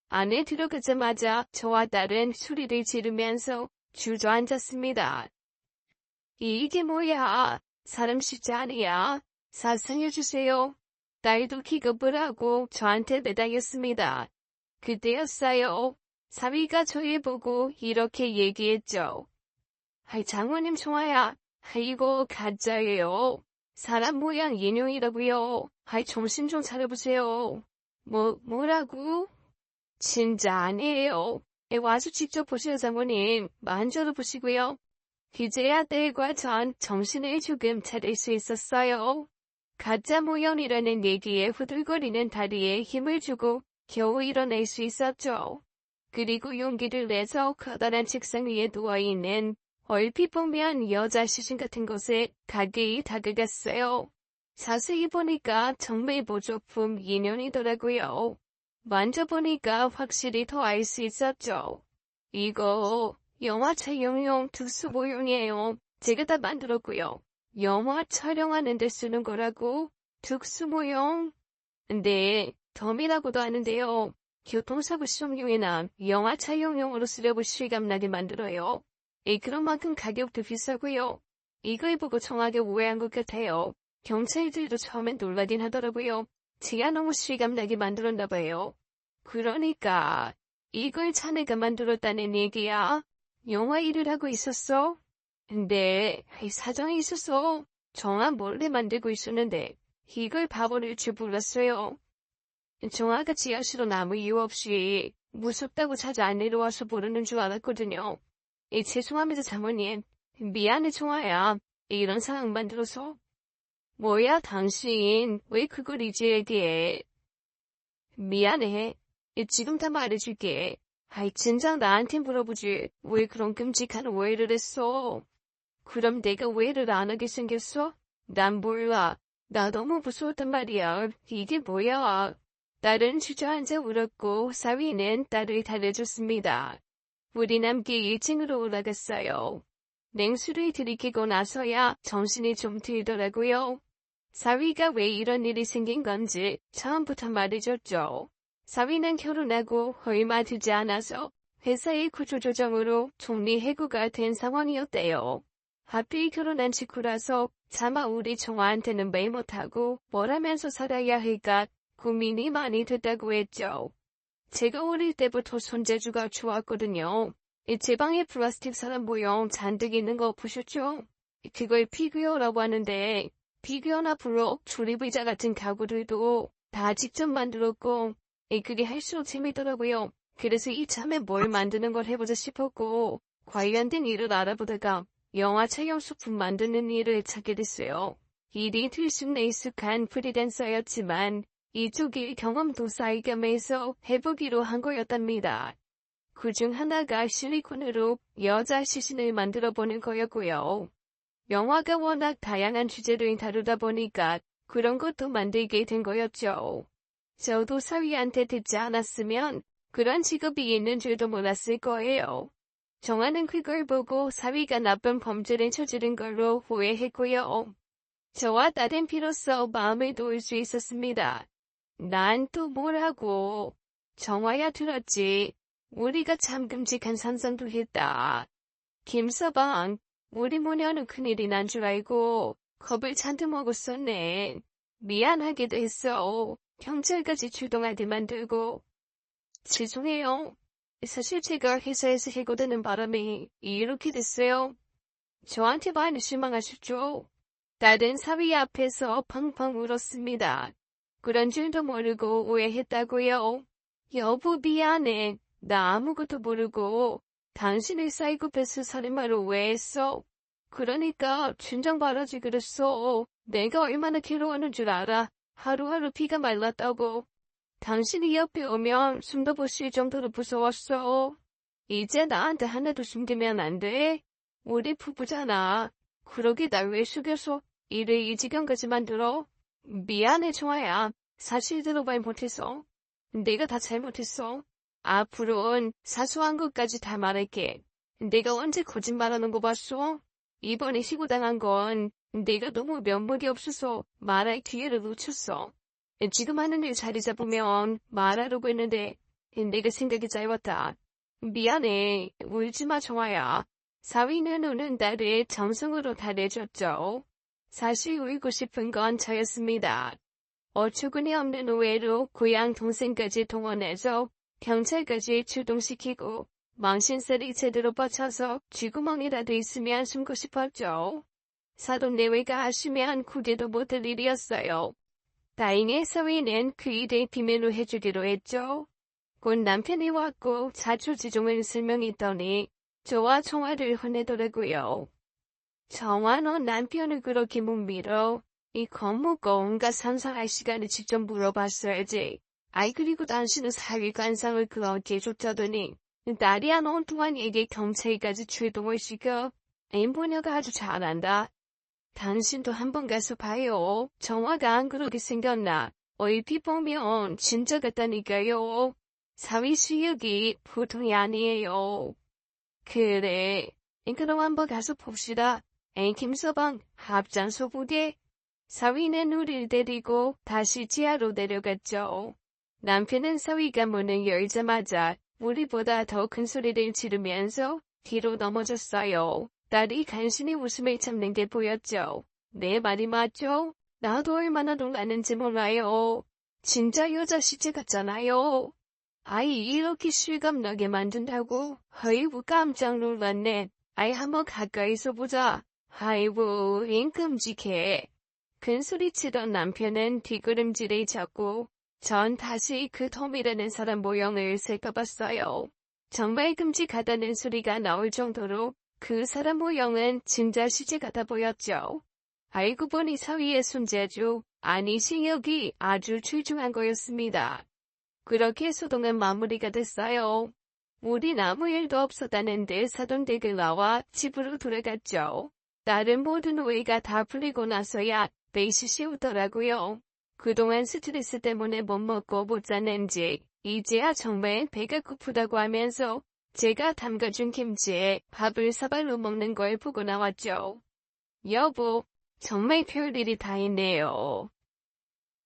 안에 들어가자마자 저와 딸은 소리를 지르면서 주저앉았습니다. 이게 뭐야? 사람 십자가야. 사상해주세요. 딸도 기겁을 하고 저한테 매달렸습니다. 그때였어요. 사위가 저를 보고 이렇게 얘기했죠. 장모님 좋아야. 이거 가짜예요. 사람 모양 인형이라고요. 정신 좀 차려보세요. 뭐라고? 진짜 아니에요. 와서 직접 보세요, 장모님. 만져도 보시고요. 이제야 딸과 전 정신을 조금 차릴 수 있었어요. 가짜 모형이라는 얘기에 후들거리는 다리에 힘을 주고 겨우 일어날 수 있었죠. 그리고 용기를 내서 커다란 책상 위에 누워있는 얼핏 보면 여자 시신 같은 곳에 가게히 다가갔어요. 자세히 보니까 정말 모조품 인연이더라고요. 만져보니까 확실히 더 알 수 있었죠. 이거 영화 촬영용 특수 모형이에요. 제가 다 만들었고요. 영화 촬영하는 데 쓰는 거라고? 특수 모형? 네, 덤이라고도 하는데요. 교통사고 시험용이나 영화 촬영용으로 쓰려고 실감나게 만들어요. 그런 만큼 가격도 비싸고요. 이걸 보고 정하게 오해한 것 같아요. 경찰들도 처음엔 놀라긴 하더라고요. 제가 너무 실감나게 만들었나 봐요. 그러니까 이걸 자네가 만들었다는 얘기야? 영화 일을 하고 있었어? 네, 사정이 있어서 정아 몰래 만들고 있었는데 이걸 바보를 줄 몰랐어요. 정아가 지하실로 아무 이유 없이 무섭다고 찾아 안 내려와서 모르는 줄 알았거든요. 죄송합니다, 장모님. 미안해, 정아야. 이런 상황 만들어서. 뭐야, 당신. 왜 그걸 이제 얘기해? 미안해. 지금 다 말해줄게. 진작 나한테 물어보지. 왜 그런 끔찍한 오해를 했어? 그럼 내가 오해를 안 하게 생겼어? 난 몰라. 나 너무 무서웠단 말이야. 이게 뭐야? 딸은 주저앉아 울었고 사위는 딸을 달래줬습니다. 우린 함께 1층으로 올라갔어요. 냉수를 들이키고 나서야 정신이 좀 들더라고요. 사위가 왜 이런 일이 생긴 건지 처음부터 말해줬죠. 사위는 결혼하고 얼마 되지 않아서 회사의 구조조정으로 총리해고가 된 상황이었대요. 하필 결혼한 직후라서 차마 우리 정화한테는 말 못하고 뭘 하면서 살아야 할까 고민이 많이 됐다고 했죠. 제가 어릴 때부터 손재주가 좋았거든요. 제 방에 플라스틱 사람 모형 잔뜩 있는 거 보셨죠? 그걸 피규어라고 하는데 피규어나 블록, 조립의자 같은 가구들도 다 직접 만들었고 그게 할수록 재밌더라고요. 그래서 이참에 뭘 만드는 걸 해보자 싶었고 관련된 일을 알아보다가 영화 촬영 소품 만드는 일을 찾게 됐어요. 일이 들쑥날쑥한 프리랜서였지만 이쪽 일 경험도 쌓이면서 해보기로 한 거였답니다. 그중 하나가 실리콘으로 여자 시신을 만들어보는 거였고요. 영화가 워낙 다양한 주제를 다루다 보니까 그런 것도 만들게 된 거였죠. 저도 사위한테 듣지 않았으면 그런 직업이 있는 줄도 몰랐을 거예요. 정아는 그걸 보고 사위가 나쁜 범죄를 저지른 걸로 오해했고요. 저와 딸은 비로소 마음을 놓을 수 있었습니다. 난 또 뭐라고. 정아야 들었지. 우리가 참 끔찍한 상상도 했다. 김서방, 우리 모녀는 큰일이 난 줄 알고 겁을 잔뜩 먹었었네. 미안하기도 했어. 경찰까지 출동하게 만들고. 죄송해요. 사실 제가 회사에서 해고되는 바람에 이렇게 됐어요. 저한테 많이 실망하셨죠? 다른 사위 앞에서 펑펑 울었습니다. 그런 줄도 모르고 오해했다고요. 여보 미안해. 나 아무것도 모르고 당신을 사이코패스 살인마로 오해했어. 그러니까 진정 바라지 그랬어. 내가 얼마나 괴로워하는 줄 알아. 하루하루 피가 말랐다고. 당신이 옆에 오면 숨도 못 쉴 정도로 무서웠어. 이제 나한테 하나도 숨기면 안 돼. 우리 부부잖아. 그러게 날 왜 속여서 일을 이 지경까지 만들어? 미안해 정아야. 사실대로 말 못해서. 내가 다 잘못했어. 앞으로는 사소한 것까지 다 말할게. 내가 언제 거짓말하는 거 봤어? 이번에 시고당한 건 내가 너무 면목이 없어서 말할 기회를 놓쳤어. 지금 하는 일 자리 잡으면 말하려고 했는데 내가 생각이 짧았다. 미안해. 울지마 정아야. 사위는 우는 나를 정성으로 달래줬죠. 사실 울고 싶은 건 저였습니다. 어처구니 없는 오해로 고향 동생까지 동원해서 경찰까지 출동시키고 망신살이 제대로 뻗쳐서 쥐구멍이라도 있으면 숨고 싶었죠. 사돈 내외가 하시면 구대도 못할 일이었어요. 다행히 사위는 그 일을 비밀로 해주기로 했죠. 곧 남편이 왔고 자초지종을 설명했더니 저와 청아를 혼내더라고요. 정아 너 남편을 그렇게 못 밀어. 이 겁먹고 온갖 상상할 시간을 직접 물어봤어야지. 아이 그리고 당신은 사위 관상을 그렇게 줬다더니 딸이 안 온동안 에게 경찰까지 출동을 시켜. 엠보녀가 아주 잘한다. 당신도 한번 가서 봐요. 정화가 안 그렇게 생겼나. 얼핏 보면 진짜 같다니까요. 사위 실력이 보통이 아니에요. 그래. 그럼 한번 가서 봅시다. 김서방 합장소 부대. 사위는 우리를 데리고 다시 지하로 내려갔죠. 남편은 사위가 문을 열자마자 우리보다 더 큰 소리를 지르면서 뒤로 넘어졌어요. 딸이 간신히 웃음을 참는 게 보였죠. 내 말이 맞죠? 나도 얼마나 놀랐는지 몰라요. 진짜 여자 시체 같잖아요. 아이 이렇게 실감나게 만든다고? 아이고 깜짝 놀랐네. 아이 한번 가까이서 보자. 아이고 끔찍해. 큰소리치던 남편은 뒷걸음질을 잡고 전 다시 그 톰이라는 사람 모형을 살펴봤어요. 정말 끔찍하다는 소리가 나올 정도로 그 사람 모형은 진짜 시체 같아 보였죠. 알고 보니 사위의 손재주, 아니 신력이 아주 출중한 거였습니다. 그렇게 소동은 마무리가 됐어요. 우린 아무 일도 없었다는 데 사돈댁을 나와 집으로 돌아갔죠. 다른 모든 오해가 다 풀리고 나서야 베이시시 오더라고요. 그동안 스트레스 때문에 못 먹고 못 잤는지 이제야 정말 배가 고프다고 하면서 제가 담가준 김치에 밥을 사발로 먹는 걸 보고 나왔죠. 여보, 정말 별일이 다 있네요.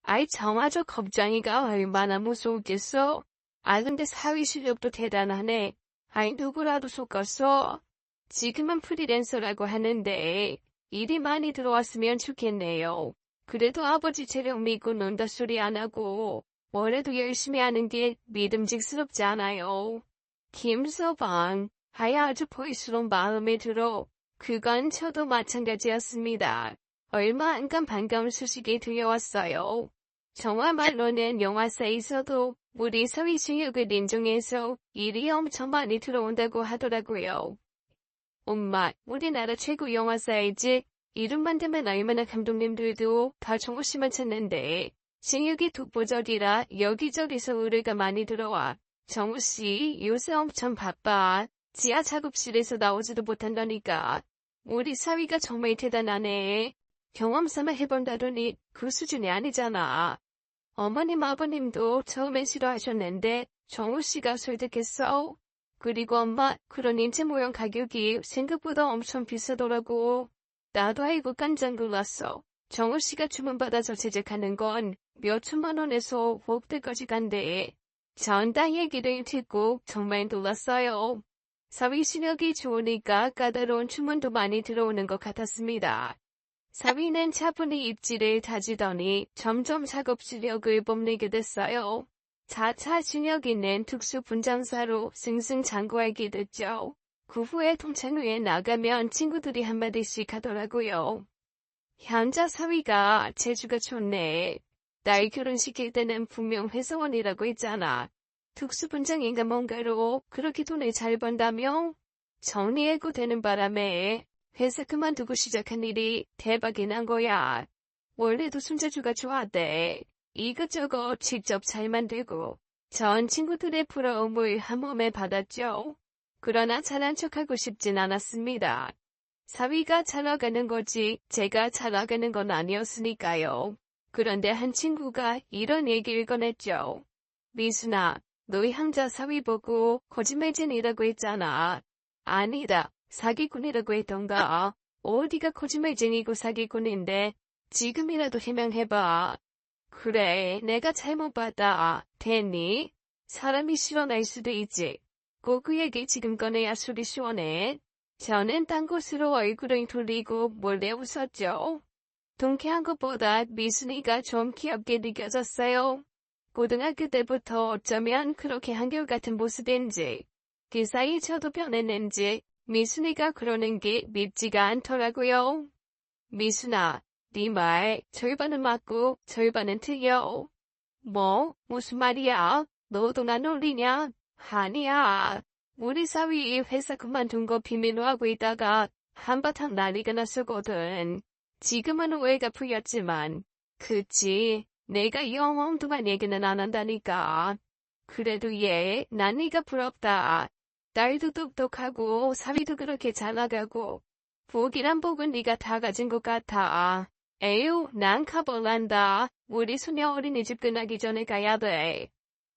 아이 정아저 겁장이가 얼마나 무서웠겠어? 아 근데 사위 실력도 대단하네. 아이 누구라도 속았어. 지금은 프리랜서라고 하는데 일이 많이 들어왔으면 좋겠네요. 그래도 아버지 재력 믿고 논다 소리 안 하고 뭐래도 열심히 하는 게 믿음직스럽지 않아요. 김서방, 아야 아주 보이스러운 마음에 들어. 그건 저도 마찬가지였습니다. 얼마 안 간 반가운 소식이 들려왔어요. 정화 말로는 영화사에서도 우리 사위 실력을 인정해서 일이 엄청 많이 들어온다고 하더라고요. 엄마, 우리나라 최고 영화사이지. 이름만 대면 얼마나 감독님들도 다 정우 씨만 찾는데 실력이 독보적이라 여기저기서 의뢰가 많이 들어와. 정우 씨 요새 엄청 바빠. 지하 작업실에서 나오지도 못한다니까. 우리 사위가 정말 대단하네. 경험 삼아 해본다더니 그 수준이 아니잖아. 어머님 아버님도 처음엔 싫어하셨는데 정우 씨가 설득했어. 그리고 엄마, 그런 인체 모형 가격이 생각보다 엄청 비싸더라고. 나도 알고 깜짝 놀랐어. 정우 씨가 주문받아서 제작하는 건 몇 천만 원에서 억대까지 간대. 전다 얘기를 듣고 정말 놀랐어요. 사위 실력이 좋으니까 까다로운 주문도 많이 들어오는 것 같았습니다. 사위는 차분히 입지를 다지더니 점점 작업 실력을 뽐내게 됐어요. 자차 실력 있는 특수분장사로 승승장구하게 됐죠. 그 후에 동창회에 나가면 친구들이 한마디씩 하더라고요. 현자 사위가 재주가 좋네. 날 결혼시킬 때는 분명 회사원이라고 했잖아. 특수분장인가 뭔가로 그렇게 돈을 잘 번다며? 정리해고 되는 바람에 회사 그만두고 시작한 일이 대박이 난 거야. 원래도 손재주가 좋았대. 이것저것 직접 잘 만들고 전 친구들의 부러움을 한 몸에 받았죠. 그러나 잘난 척하고 싶진 않았습니다. 사위가 잘 나가는 거지 제가 잘 나가는 건 아니었으니까요. 그런데 한 친구가 이런 얘기를 꺼냈죠. 미순아, 너희 항자 사위 보고 거짓말쟁이라고 했잖아. 아니다, 사기꾼이라고 했던가. 어디가 거짓말쟁이고 사기꾼인데 지금이라도 해명해봐. 그래, 내가 잘못 봤다. 됐니? 사람이 실언할 수도 있지. 꼭 그 얘기 지금 꺼내야 술이 시원해. 저는 딴 곳으로 얼굴을 돌리고 몰래 웃었죠. 동쾌한 것보다 미순이가 좀 귀엽게 느껴졌어요. 고등학교 때부터 어쩌면 그렇게 한결같은 모습인지 그 사이 저도 변했는지 미순이가 그러는 게 밉지가 않더라고요. 미순아, 네 말 절반은 맞고 절반은 틀려. 뭐? 무슨 말이야? 너도 나 놀리냐? 아니야. 우리 사위 회사 그만둔 거 비밀로 하고 있다가 한바탕 난리가 났었거든. 지금은 오해가 풀렸지만. 그치. 내가 영 엉뚱한 얘기는 안 한다니까. 그래도 난 네가 부럽다. 딸도 똑똑하고 사위도 그렇게 잘 나가고 복이란 복은 네가 다 가진 것 같아. 에휴, 난 가볼란다. 우리 수녀 어린이집 끝나기 전에 가야 돼.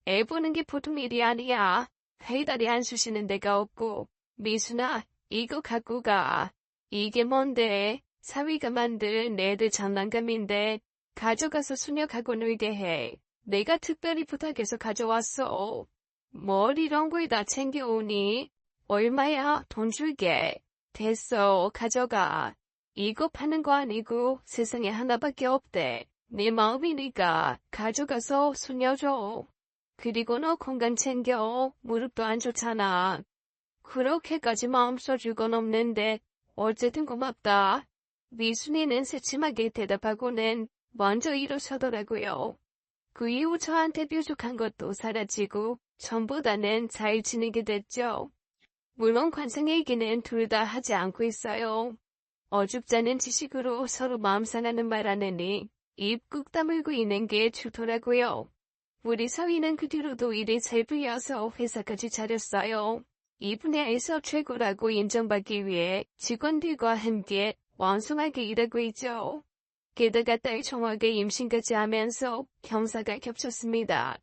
애 보는 게 보통 일이 아니야. 회다리 안 쑤시는 데가 없고. 미순아, 이거 갖고 가. 이게 뭔데? 사위가 만든 애들 장난감인데 가져가서 수녀하고 놀게 해. 내가 특별히 부탁해서 가져왔어. 뭘 이런 걸 다 챙겨오니? 얼마야? 돈 줄게. 됐어, 가져가. 이거 파는 거 아니고 세상에 하나밖에 없대. 네 마음이니까 가져가서 수녀 줘. 그리고 너 건강 챙겨. 무릎도 안 좋잖아. 그렇게까지 마음 써줄 건 없는데 어쨌든 고맙다. 미순이는 새침하게 대답하고는 먼저 일어서더라고요. 그 이후 저한테 뾰족한 것도 사라지고 전보다는 잘 지내게 됐죠. 물론 관상 얘기는 둘 다 하지 않고 있어요. 어줍잖은 지식으로 서로 마음 상하는 말 하느니 입 꾹 다물고 있는 게 좋더라고요. 우리 사위는 그 뒤로도 일이 잘 풀려서 회사까지 차렸어요. 이 분야에서 최고라고 인정받기 위해 직원들과 함께 왕성하게 일하고 있죠. 게다가 딸 정확하게 임신까지 하면서 경사가 겹쳤습니다.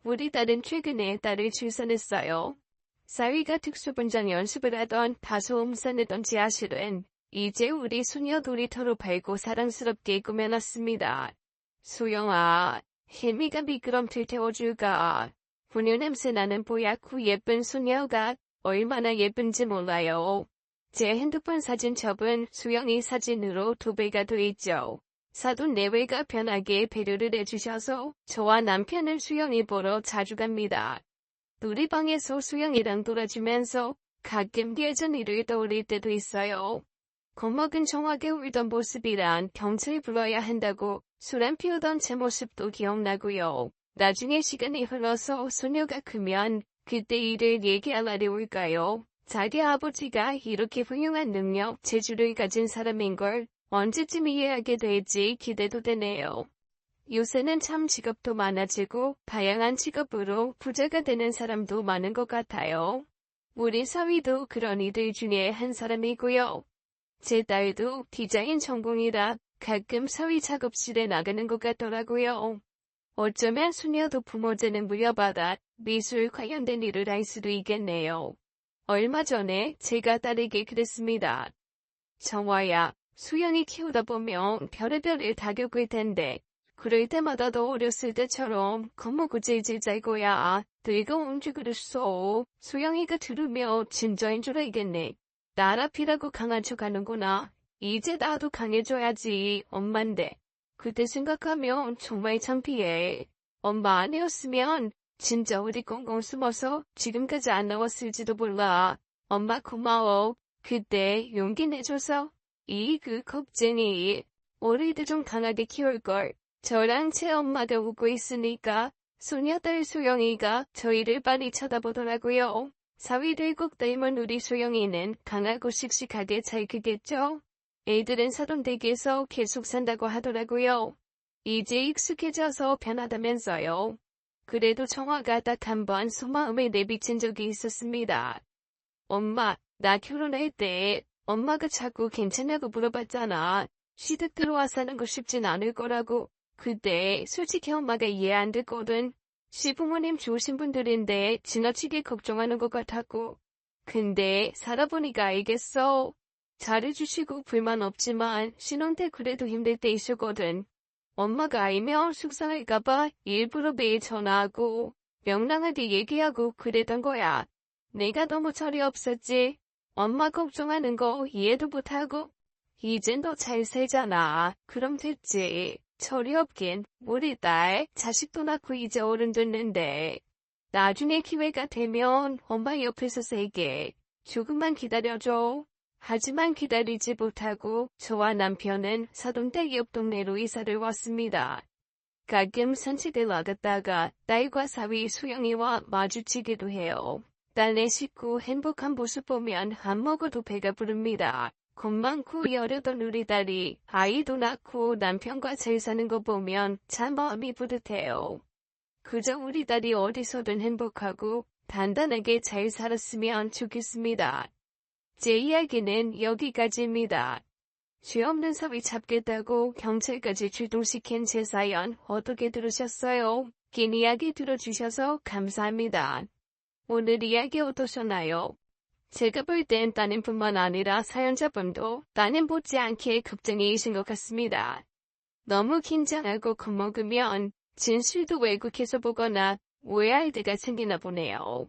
우리 딸은 최근에 딸을 출산했어요. 사위가 특수분장 연습을 하던 다소 음산했던 지하실은 이제 우리 수녀 놀이터로 밝고 사랑스럽게 꾸며놨습니다. 수영아, 혜미가 미끄럼틀 태워줄까? 분유 냄새 나는 뽀얗고 예쁜 수녀가 얼마나 예쁜지 몰라요. 제 핸드폰 사진첩은 수영이 사진으로 도배가 돼 있죠. 사돈 내외가 편하게 배려를 해주셔서 저와 남편은 수영이 보러 자주 갑니다. 놀이방에서 수영이랑 놀아주면서 가끔 예전 일을 떠올릴 때도 있어요. 겁먹은 정확하게 울던 모습이란 경찰 불러야 한다고 술 안 피우던 제 모습도 기억나고요. 나중에 시간이 흘러서 소녀가 크면 그때 일을 얘기할 날이 올까요? 자기 아버지가 이렇게 훌륭한 능력, 재주를 가진 사람인 걸 언제쯤 이해하게 될지 기대도 되네요. 요새는 참 직업도 많아지고 다양한 직업으로 부자가 되는 사람도 많은 것 같아요. 우리 사위도 그런 이들 중에 한 사람이고요. 제 딸도 디자인 전공이라 가끔 사위 작업실에 나가는 것 같더라고요. 어쩌면 수녀도 부모 재능 물려받아 미술 관련된 일을 할 수도 있겠네요. 얼마 전에 제가 딸에게 그랬습니다. 정화야, 수영이 키우다 보면 별의별 일 다 겪을 텐데 그럴 때마다 너 어렸을 때처럼 겁먹고 질질 짤거야. 늙어온 줄 그랬어. 수영이가 들으며 진짜인 줄 알겠네. 날 앞이라고 강한 척 하는구나. 이제 나도 강해져야지. 엄만데. 그때 생각하면 정말 창피해. 엄마 아니었으면 진짜 어디 꽁꽁 숨어서 지금까지 안 나왔을지도 몰라. 엄마 고마워. 그때 용기 내줘서. 그 겁쟁이. 우리도 좀 강하게 키울걸. 저랑 제 엄마가 웃고 있으니까 소녀딸 소영이가 저희를 빤히 쳐다보더라고요. 사위를 꼭 닮은 우리 소영이는 강하고 씩씩하게 잘 크겠죠? 애들은 사돈댁에서 계속 산다고 하더라고요. 이제 익숙해져서 편하다면서요. 그래도 청아가 딱 한 번 속마음에 내비친 적이 있었습니다. 엄마, 나 결혼할 때 엄마가 자꾸 괜찮냐고 물어봤잖아. 시댁 들어와 사는 거 쉽진 않을 거라고. 그때 솔직히 엄마가 이해 안 됐거든. 시부모님 좋으신 분들인데 지나치게 걱정하는 것 같았고. 근데 살아보니까 알겠어. 잘해주시고 불만 없지만 신혼 때 그래도 힘들 때 있었거든. 엄마가 알면 속상할까봐 일부러 매일 전화하고 명랑하게 얘기하고 그랬던 거야. 내가 너무 철이 없었지. 엄마 걱정하는 거 이해도 못하고. 이젠 너 잘 살잖아. 그럼 됐지. 철이 없긴 우리 딸 자식도 낳고 이제 어른 됐는데. 나중에 기회가 되면 엄마 옆에서 살게. 조금만 기다려줘. 하지만 기다리지 못하고 저와 남편은 사돈댁 옆 동네로 이사를 왔습니다. 가끔 산책을 나갔다가 딸과 사위 수영이와 마주치기도 해요. 딸네 식구 행복한 모습 보면 안 먹어도 배가 부릅니다. 겁 많고 여려던 우리 딸이 아이도 낳고 남편과 잘 사는 거 보면 참 마음이 뿌듯해요. 그저 우리 딸이 어디서든 행복하고 단단하게 잘 살았으면 좋겠습니다. 제 이야기는 여기까지입니다. 죄 없는 사위 잡겠다고 경찰까지 출동시킨 제 사연 어떻게 들으셨어요? 긴 이야기 들어주셔서 감사합니다. 오늘 이야기 어떠셨나요? 제가 볼 땐 따님뿐만 아니라 사연자분도 따님 못지않게 겁쟁이이신 것 같습니다. 너무 긴장하고 겁먹으면 진실도 왜곡해서 보거나 오해할 때가 생기나 보네요.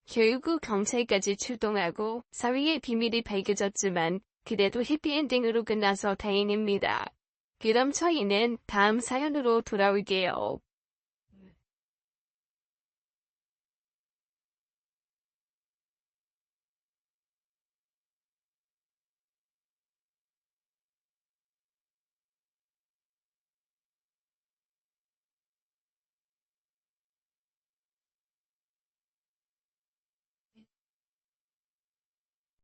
결국 경찰까지 출동하고 사위의 비밀이 밝혀졌지만 그래도 해피엔딩으로 끝나서 다행입니다. 그럼 저희는 다음 사연으로 돌아올게요.